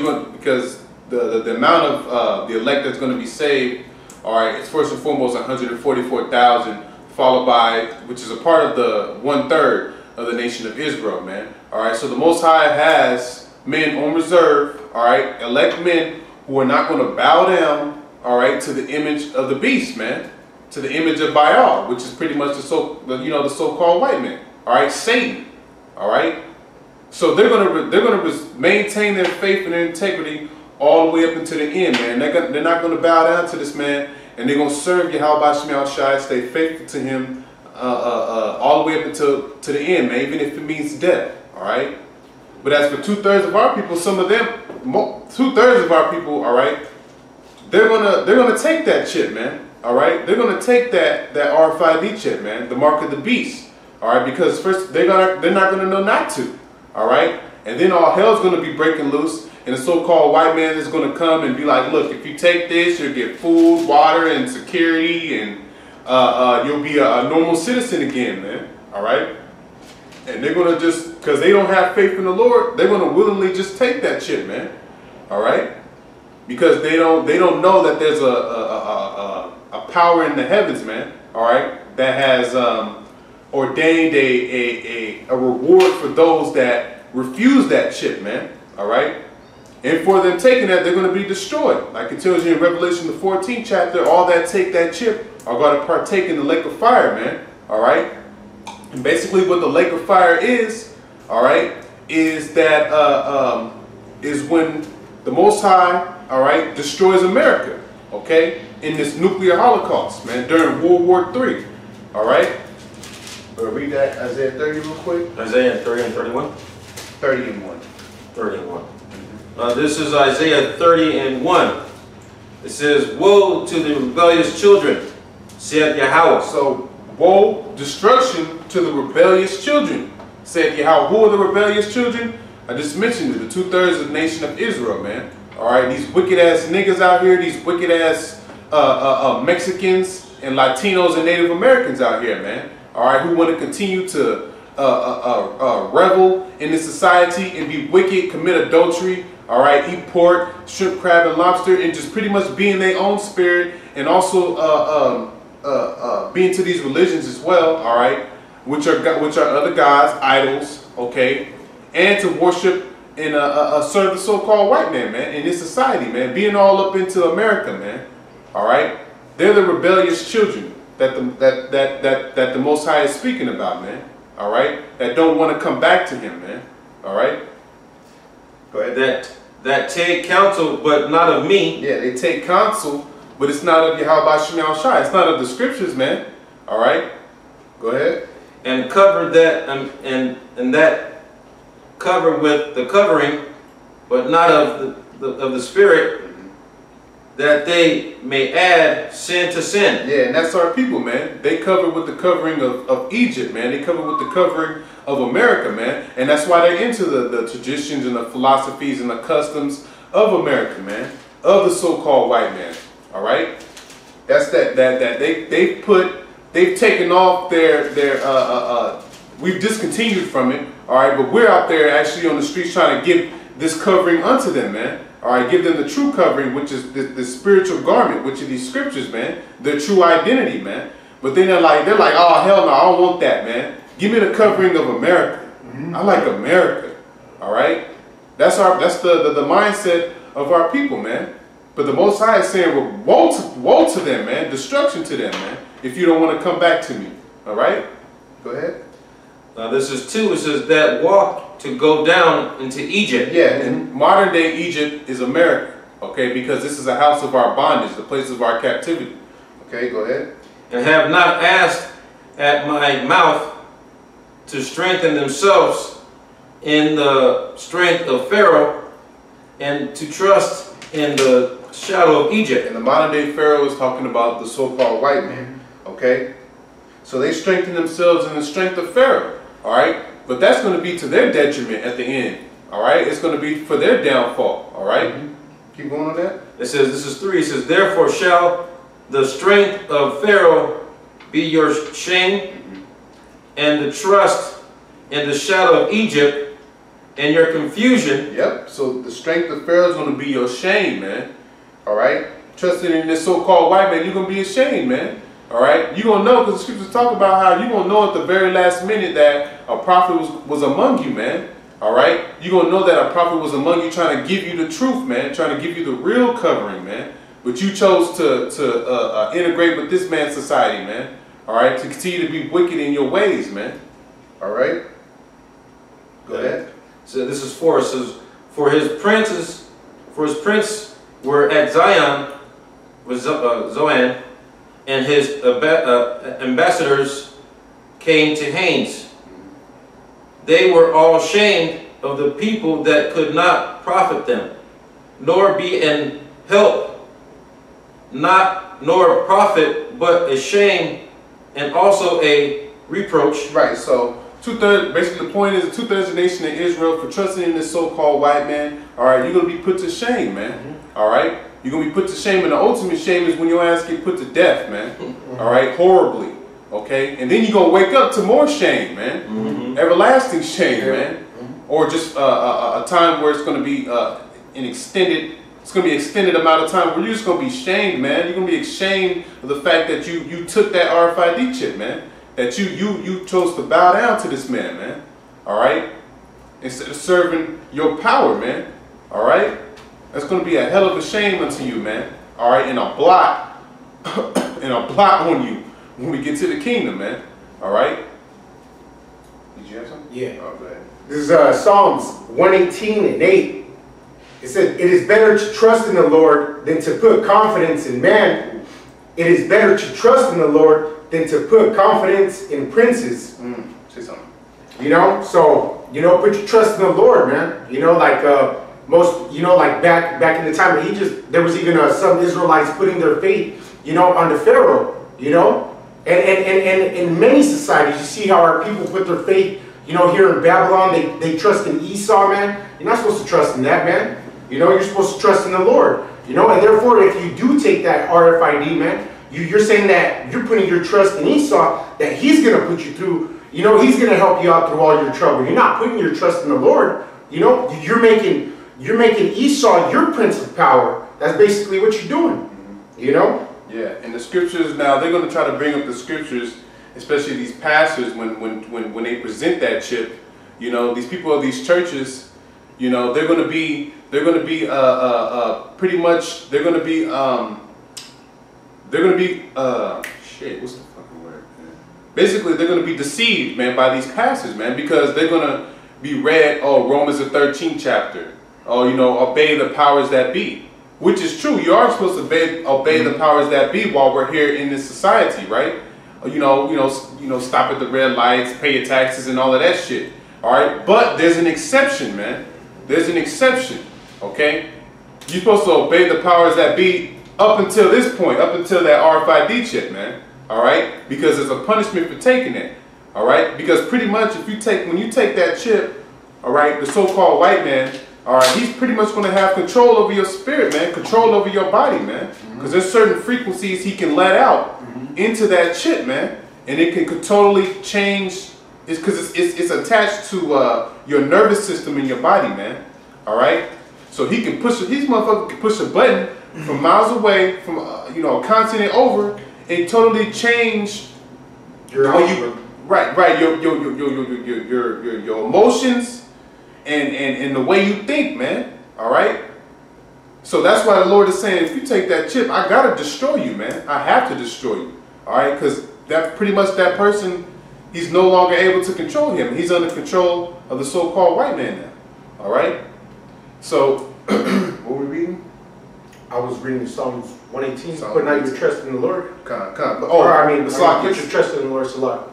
S1: the amount of the elect that's going to be saved, all right, it's first and foremost 144,000, followed by, which is a part of the 1/3 of the nation of Israel, man. All right, so the Most High has men on reserve, all right, elect men who are not going to bow down, all right, to the image of the beast, man, to the image of Baal, which is pretty much the so-called white man, all right, Satan, all right. So they're gonna maintain their faith and their integrity all the way up until the end, man. They're not going to bow down to this man and they're going to serve Yahawashi, stay faithful to him all the way up until to the end, man, even if it means death, all right? But as for 2/3 of our people, some of them, 2/3 of our people, all right, they're gonna take that chip, man, all right? They're gonna take that RFID chip, man, the mark of the beast, all right? Because first they're not gonna know not to, all right? And then all hell's gonna be breaking loose, and the so-called white man is gonna come and be like, look, if you take this, you'll get food, water, and security, and you'll be a normal citizen again, man, all right? And they're gonna just, because they don't have faith in the Lord, they're gonna willingly just take that chip, man, all right? Because they don't know that there's a power in the heavens, man, all right, that has ordained a reward for those that refuse that chip, man, all right? And for them taking that, they're going to be destroyed. Like it tells you in Revelation, the 14th chapter, all that take that chip are going to partake in the lake of fire, man, all right? And basically what the lake of fire is, all right, is that is when the Most High, all right, destroys America, okay, in this nuclear holocaust, man, during World War III, all right? We'll read that Isaiah 30 real quick.
S2: Isaiah 30 and 31?
S1: 30 and 1.
S2: 30 and 1. This is Isaiah 30 and 1. It says, woe to the rebellious children, saith Yahawah.
S1: So, woe, destruction to the rebellious children, said Yahawah. Who are the rebellious children? I just mentioned it, the 2/3 of the nation of Israel, man. All right, these wicked ass niggas out here, these wicked ass Mexicans and Latinos and Native Americans out here, man. All right, who want to continue to revel in this society and be wicked, commit adultery, all right, eat pork, shrimp, crab, and lobster, and just pretty much be in their own spirit, and also be into these religions as well, all right, which are other gods, idols, okay, and to worship and serve the so-called white man, man, in this society, man, being all up into America, man, all right. They're the rebellious children that the Most High is speaking about, man, all right, that don't want to come back to Him, man, all right. Go ahead.
S2: That take counsel, but not of me.
S1: Yeah, they take counsel, but it's not of Yahawashi. It's not of the scriptures, man. All right. Go ahead.
S2: And cover that, and that cover with the covering, but not of the spirit, that they may add sin to sin.
S1: Yeah, and that's our people, man. They cover with the covering of Egypt, man. They cover with the covering of America, man. And that's why they're into the traditions and the philosophies and the customs of America, man. Of the so-called white man. All right? That's that they've taken off we've discontinued from it, all right? But we're out there actually on the streets trying to give this covering unto them, man. All right, give them the true covering, which is the spiritual garment, which are these scriptures, man. Their true identity, man. But then they're like, oh, hell no, I don't want that, man. Give me the covering of America. I like America. All right? That's the mindset of our people, man. But the Most High is saying, well, woe to them, man. Destruction to them, man. If you don't want to come back to me. All right? Go ahead.
S2: Now this is 2. It says that walk to go down into Egypt.
S1: Yeah, and modern day Egypt is America. Okay, because this is a house of our bondage, the place of our captivity. Okay, go ahead.
S2: And have not asked at my mouth to strengthen themselves in the strength of Pharaoh, and to trust in the shadow of Egypt.
S1: And the modern day Pharaoh is talking about the so-called white man. Okay? So they strengthen themselves in the strength of Pharaoh. All right? But that's going to be to their detriment at the end. All right? It's going to be for their downfall. All right? Keep going on that.
S2: It says, this is 3. It says, therefore shall the strength of Pharaoh be your shame, and the trust in the shadow of Egypt, and your confusion.
S1: Yep. So the strength of Pharaoh is going to be your shame, man. All right? Trusting in this so-called white man, you're going to be ashamed, man. All right? You're going to know, because the scriptures talk about how you're going to know at the very last minute that a prophet was among you, man. All right? You're going to know that a prophet was among you trying to give you the truth, man. Trying to give you the real covering, man. But you chose to integrate with this man's society, man. All right? To continue to be wicked in your ways, man. All right? Go ahead.
S2: So this is 4. It says, for his prince were at Zion, with Zoan, and his ambassadors came to Hanes. They were all ashamed of the people that could not profit them, nor be an help, nor profit, but a shame and also a reproach.
S1: Right, so basically the point is the 2/3 of the nation of Israel for trusting in this so-called white man, all right, you're going to be put to shame, man, all right? You're going to be put to shame, and the ultimate shame is when your ass get put to death, man, all right, horribly, okay? And then you're going to wake up to more shame, man, everlasting shame, man, or just a time where it's going to be it's going to be an extended amount of time where you're just going to be shamed, man. You're going to be ashamed of the fact that you took that RFID chip, man. That you chose to bow down to this man, man. All right? Instead of serving your power, man. All right? That's going to be a hell of a shame unto you, man. All right? And a blot, on you when we get to the kingdom, man. All right? Did you have something?
S3: Yeah.
S1: Oh, go ahead.
S3: This is Psalms 118:8. It said, "It is better to trust in the Lord than to put confidence in man. It is better to trust in the Lord than to put confidence in princes."
S1: Say something.
S3: You know, so, you know, put your trust in the Lord, man. You know, like most, you know, like back in the time of Egypt, there was even some Israelites putting their faith, you know, on the Pharaoh, you know. And in many societies, you see how our people put their faith, you know, here in Babylon, they trust in Esau, man. You're not supposed to trust in that, man. You know, you're supposed to trust in the Lord. You know, and therefore, if you do take that RFID, man, you're saying that you're putting your trust in Esau, that he's going to put you through, you know, he's going to help you out through all your trouble. You're not putting your trust in the Lord. You know, you're making Esau your prince of power. That's basically what you're doing, you know?
S1: Yeah, and the scriptures now, they're going to try to bring up the scriptures, especially these pastors, when they present that chip. You know, these people of these churches, you know, they're going to be pretty much, they're going to be shit, what's the fucking word, man? Basically, they're going to be deceived, man, by these pastors, man, because they're going to be read, oh, Romans the 13th chapter, oh, you know, obey the powers that be, which is true. You are supposed to obey the powers that be while we're here in this society, right? You know, stop at the red lights, pay your taxes and all of that shit, all right? But there's an exception, man. There's an exception, okay? You're supposed to obey the powers that be up until this point, up until that RFID chip, man. All right? Because there's a punishment for taking it. All right? Because pretty much when you take that chip, all right, the so-called white man, all right, he's pretty much going to have control over your spirit, man, control over your body, man. Because there's certain frequencies he can let out into that chip, man. And it can totally change, because it's attached to your nervous system in your body, man. All right? So he can push, these motherfuckers can push a button from miles away, from you know, a continent over, and totally change your your emotions and the way you think, man. All right. So that's why the Lord is saying, if you take that chip, I gotta destroy you, man. I have to destroy you. All right, because that pretty much that person, he's no longer able to control him. He's under control of the so-called white man now. All right. So what were we reading?
S3: I was reading Psalms 118, putting out your trust in the Lord.
S1: Put
S3: your trust in the Lord, Salah.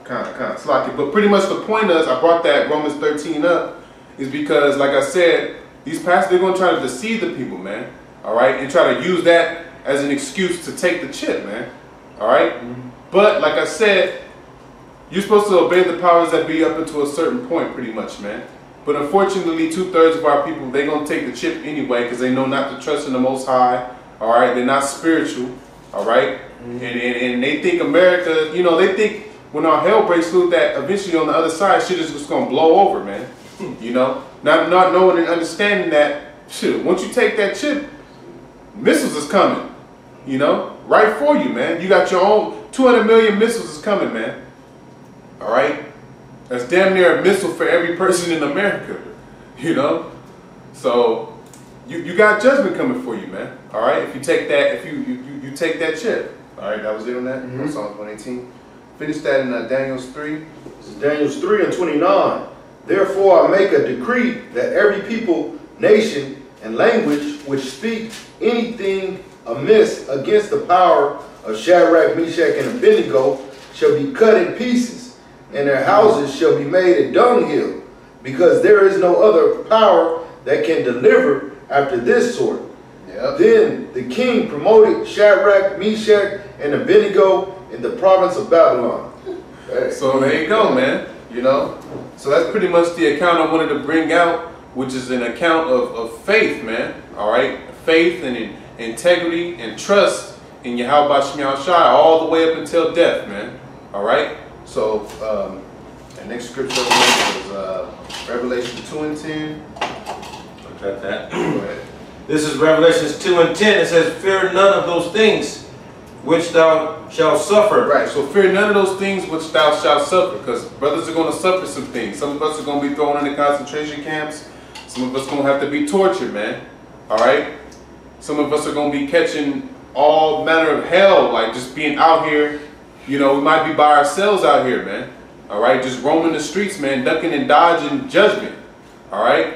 S1: But pretty much the point is, I brought that Romans 13 up, is because, like I said, these pastors, they're going to try to deceive the people, man. All right? And try to use that as an excuse to take the chip, man. All right? But, like I said, you're supposed to obey the powers that be up until a certain point, pretty much, man. But unfortunately, 2/3 of our people, they're going to take the chip anyway because they know not to trust in the Most High. All right? They're not spiritual. All right? And they think America, you know, they think when our hell breaks loose that eventually on the other side, shit is just going to blow over, man. You know? Not knowing and understanding that, shit, once you take that chip, missiles is coming. You know? Right for you, man. You got your own 200 million missiles is coming, man. All right? That's damn near a missile for every person in America, you know? So, you got judgment coming for you, man. All right? If you take that, if you take that chip. All right, that was it on that? Psalms 118. Finish that in Daniel's 3.
S4: This is Daniel's 3 and 29. Therefore I make a decree that every people, nation, and language which speak anything amiss against the power of Shadrach, Meshach, and Abednego shall be cut in pieces, and their houses shall be made a dunghill, because there is no other power that can deliver after this sort.
S1: Yep.
S4: Then the king promoted Shadrach, Meshach, and Abednego in the province of Babylon.
S1: So there you go, man. You know, so that's pretty much the account I wanted to bring out, which is an account of faith, man. All right, faith and integrity and trust in Yahawashi all the way up until death, man. All right. So the next scripture is Revelation 2:10.
S2: I got that.
S1: Go ahead.
S2: This is Revelations 2:10. It says, "Fear none of those things which thou shalt suffer."
S1: Right, so fear none of those things which thou shalt suffer, because brothers are going to suffer some things. Some of us are going to be thrown into concentration camps. Some of us are going to have to be tortured, man. All right? Some of us are going to be catching all manner of hell, like just being out here. You know, we might be by ourselves out here, man. All right? Just roaming the streets, man, ducking and dodging judgment. All right?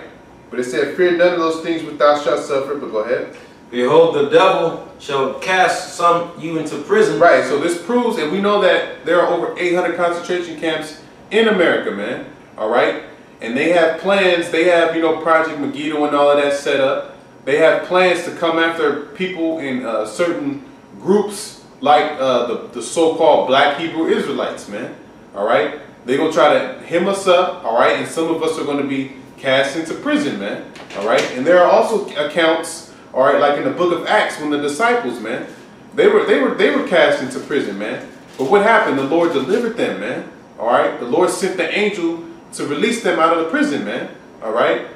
S1: But it said, fear none of those things which thou shalt suffer. But go ahead.
S2: "Behold, the devil shall cast some you into prison."
S1: Right, so this proves, and we know that there are over 800 concentration camps in America, man. All right? And they have plans. They have, you know, Project Megiddo and all of that set up. They have plans to come after people in certain groups like the so-called Black Hebrew Israelites, man. All right? They're going to try to hem us up, all right? And some of us are going to be cast into prison, man. All right? And there are also accounts, all right, like in the book of Acts, when the disciples, man, they were cast into prison, man. But what happened? The Lord delivered them, man. All right? The Lord sent the angel to release them out of the prison, man. All right?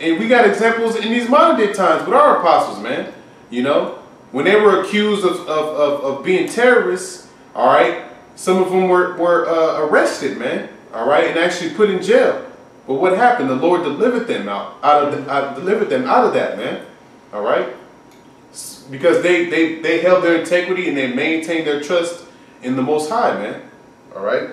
S1: And we got examples in these modern day times with our apostles, man. You know, when they were accused of being terrorists, all right, some of them were arrested, man. All right, and actually put in jail. But what happened? The Lord delivered them delivered them out of that, man. All right, because they held their integrity and they maintained their trust in the Most High, man. All right.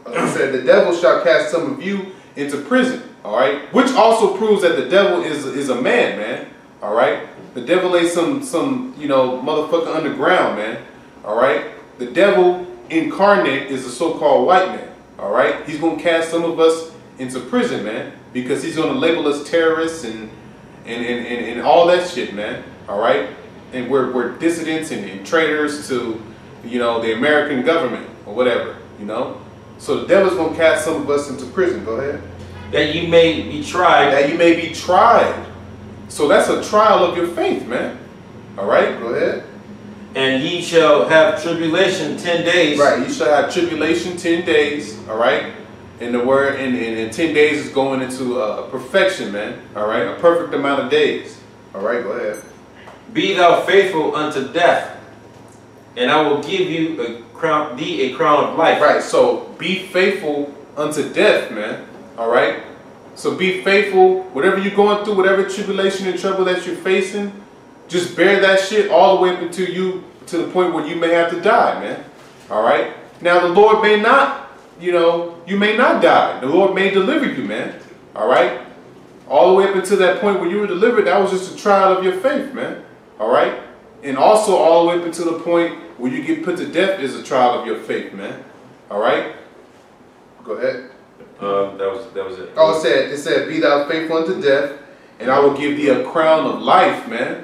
S1: Like I said, the devil shall cast some of you into prison. All right, which also proves that the devil is a man. All right, the devil ain't some you know motherfucker underground, man. All right, the devil incarnate is a so-called white man. All right, he's gonna cast some of us into prison, man, because he's gonna label us terrorists and all that shit, man. All right, and we're dissidents and traitors to, you know, the American government or whatever, you know. So the devil's gonna cast some of us into prison. Go ahead.
S2: "That you may be tried."
S1: That you may be tried. So that's a trial of your faith, man. All right, go ahead.
S2: "And ye shall have tribulation 10 days."
S1: Right, you shall have tribulation 10 days. All right. And the word in 10 days is going into perfection, man. All right, a perfect amount of days. All right, go ahead.
S2: "Be thou faithful unto death, and I will give you a crown of life."
S1: Right, so be faithful unto death, man. All right, so be faithful. Whatever you're going through, whatever tribulation and trouble that you're facing, just bear that shit all the way up until you to the point where you may have to die, man. All right. Now the Lord may not, you know, you may not die. The Lord may deliver you, man. All right. All the way up until that point where you were delivered, that was just a trial of your faith, man. All right. And also all the way up until the point where you get put to death is a trial of your faith, man. All right. Go ahead.
S2: That was it.
S1: Oh, it said, be thou faithful unto death, and I will give thee a crown of life, man.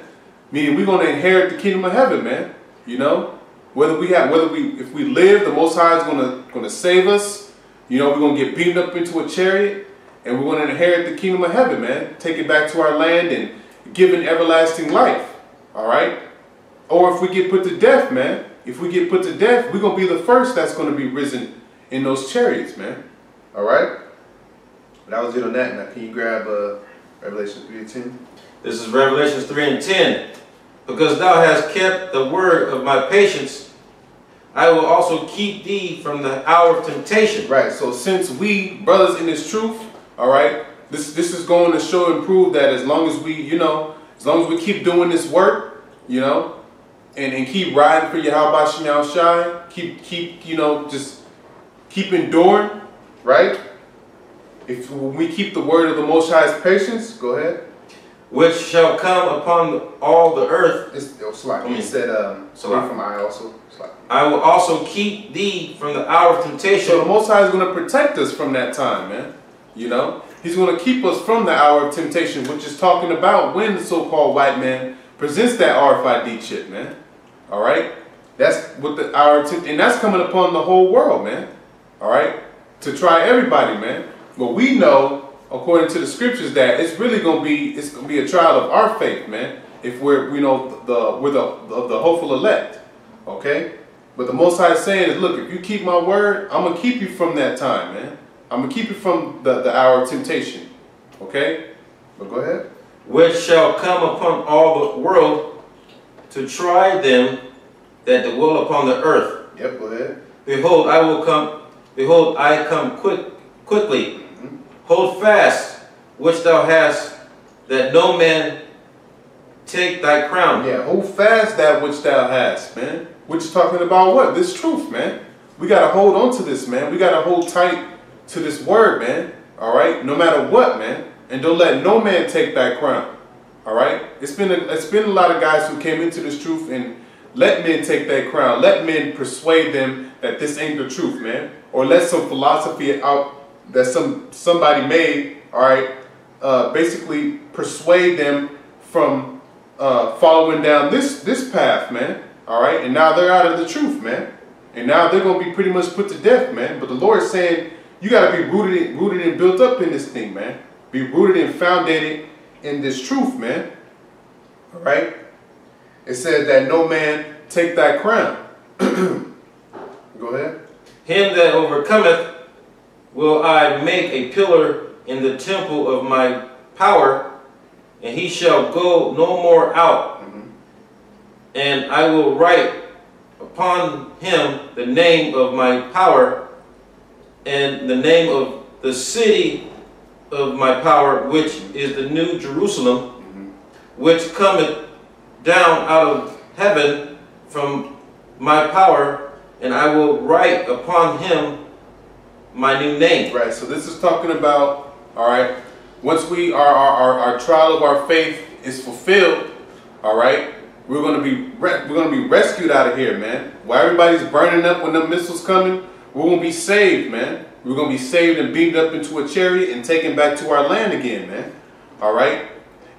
S1: Meaning we're going to inherit the kingdom of heaven, man. You know, if we live, the Most High is going to save us. You know, we're going to get beaten up into a chariot, and we're going to inherit the kingdom of heaven, man. Take it back to our land and give an everlasting life. All right. Or if we get put to death, man. If we get put to death, we're going to be the first that's going to be risen in those chariots, man. All right. That was it on that. Now, can you grab Revelation 3:10?
S2: This is Revelations 3:10. "Because thou hast kept the word of my patience, I will also keep thee from the hour of temptation."
S1: Right. So since we brothers in this truth, all right, this is going to show and prove that as long as we, you know, as long as we keep doing this work, you know, and keep riding for Yahawashi, keep you know, just keep enduring, right? If we keep the word of the Most High's patience, go ahead.
S2: which shall come upon all the earth.
S3: It's like he said, from I also.
S2: I will also keep thee from the hour of temptation.
S1: So the Most High is going to protect us from that time, man. You know, He's going to keep us from the hour of temptation, which is talking about when the so-called white man presents that RFID chip, man. All right, that's what the hour of temptation, and that's coming upon the whole world, man. All right, to try everybody, man. But we know, according to the scriptures, that it's really going to be a trial of our faith, man. If we're we're the hopeful elect, okay. But the Most High is saying is, look, if you keep my word, I'm going to keep you from that time, man. I'm going to keep you from the hour of temptation. Okay? But go ahead.
S2: Which shall come upon all the world to try them that dwell upon the earth.
S1: Yep, go ahead.
S2: Behold, I will come. Behold, I come quickly. Hold fast which thou hast, that no man take thy crown.
S1: Yeah, hold fast that which thou hast, man. Which is talking about what? This truth, man. We got to hold on to this, man. We got to hold tight to this word, man. All right? No matter what, man. And don't let no man take thy crown. All right? It's been a lot of guys who came into this truth and let men take their crown. Let men persuade them that this ain't the truth, man. Or let some philosophy out that somebody made, all right, basically persuade them from following down this path, man. All right, and now they're out of the truth, man. And now they're going to be pretty much put to death, man. But the Lord is saying, you got to be rooted and built up in this thing, man. Be rooted and founded in this truth, man. All right. It says that no man take thy crown. Go ahead.
S2: Him that overcometh will I make a pillar in the temple of my power, and he shall go no more out. And I will write upon him the name of my power, and the name of the city of my power, which is the new Jerusalem, which cometh down out of heaven from my power, and I will write upon him my new name.
S1: Right, so this is talking about, all right, once our trial of our faith is fulfilled, all right, we're gonna be rescued out of here, man. While everybody's burning up when the missiles coming, we're gonna be saved, man. We're gonna be saved and beamed up into a chariot and taken back to our land again, man. All right,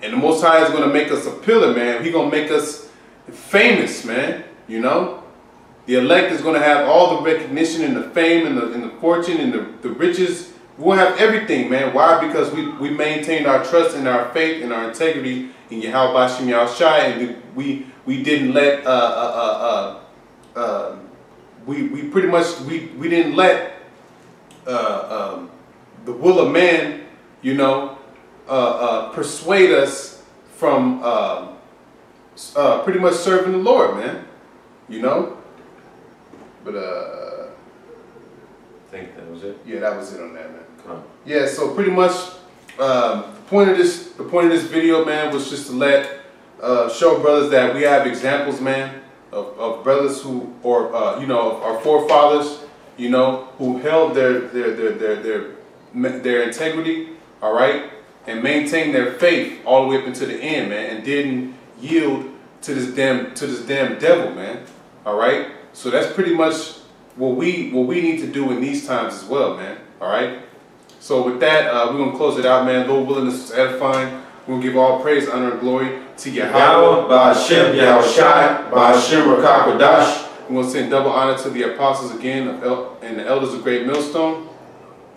S1: and the Most High is gonna make us a pillar, man. He's gonna make us famous, man. You know, the elect is gonna have all the recognition and the fame and the fortune and the riches. We'll have everything, man. Why? Because we maintained our trust and our faith and our integrity in Yahawashi, and we didn't let we didn't let the will of man, you know, persuade us from pretty much serving the Lord, man. You know, but
S2: I think that was it.
S1: Yeah, that was it on that, man.
S2: Come on.
S1: Yeah, so pretty much the point of this video, man, was just to let show brothers that we have examples, man, of brothers who, or you know, our forefathers, you know, who held their integrity, all right, and maintained their faith all the way up into the end, man, and didn't yield to this damn devil, man. All right, so that's pretty much what we need to do in these times as well, man. All right. So with that, we're gonna close it out, man. Lord willing, this is edifying. We're gonna give all praise, honor, and glory to Yahawah,
S2: BAHASHAM, Yahawashi, BAHASHAM, Rakakadash.
S1: We're gonna send double honor to the apostles again and the elders of GreatMillStone.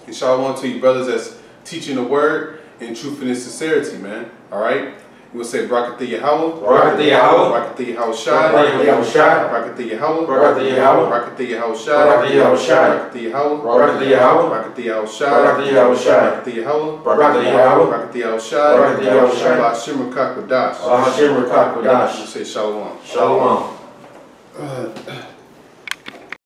S1: And shalom to you brothers that's teaching the word in truth and in sincerity, man. All right. We'll say Barak the Yahawah,
S2: Barak the Yahawah,
S1: Barak the Yahawashi,
S2: Barak the Yahawashi,
S1: Barak the Yahawah,
S2: Barak the Yahawah,
S1: Barak the Yahawashi,
S2: Barak the Yahawashi,
S1: Barak the Yahawah,
S2: Barak the Yahawah,
S1: Barak the Yahawashi,
S2: Barak the Yahawashi,
S1: Barak the Yahawah,
S2: Barak the Yahawah,
S1: Barak the Yahawashi,
S2: Barak the Yahawashi,
S1: BAHASHAM Rakakadash.
S2: BAHASHAM Rakakadash.
S1: Say shalom.
S2: Shalom.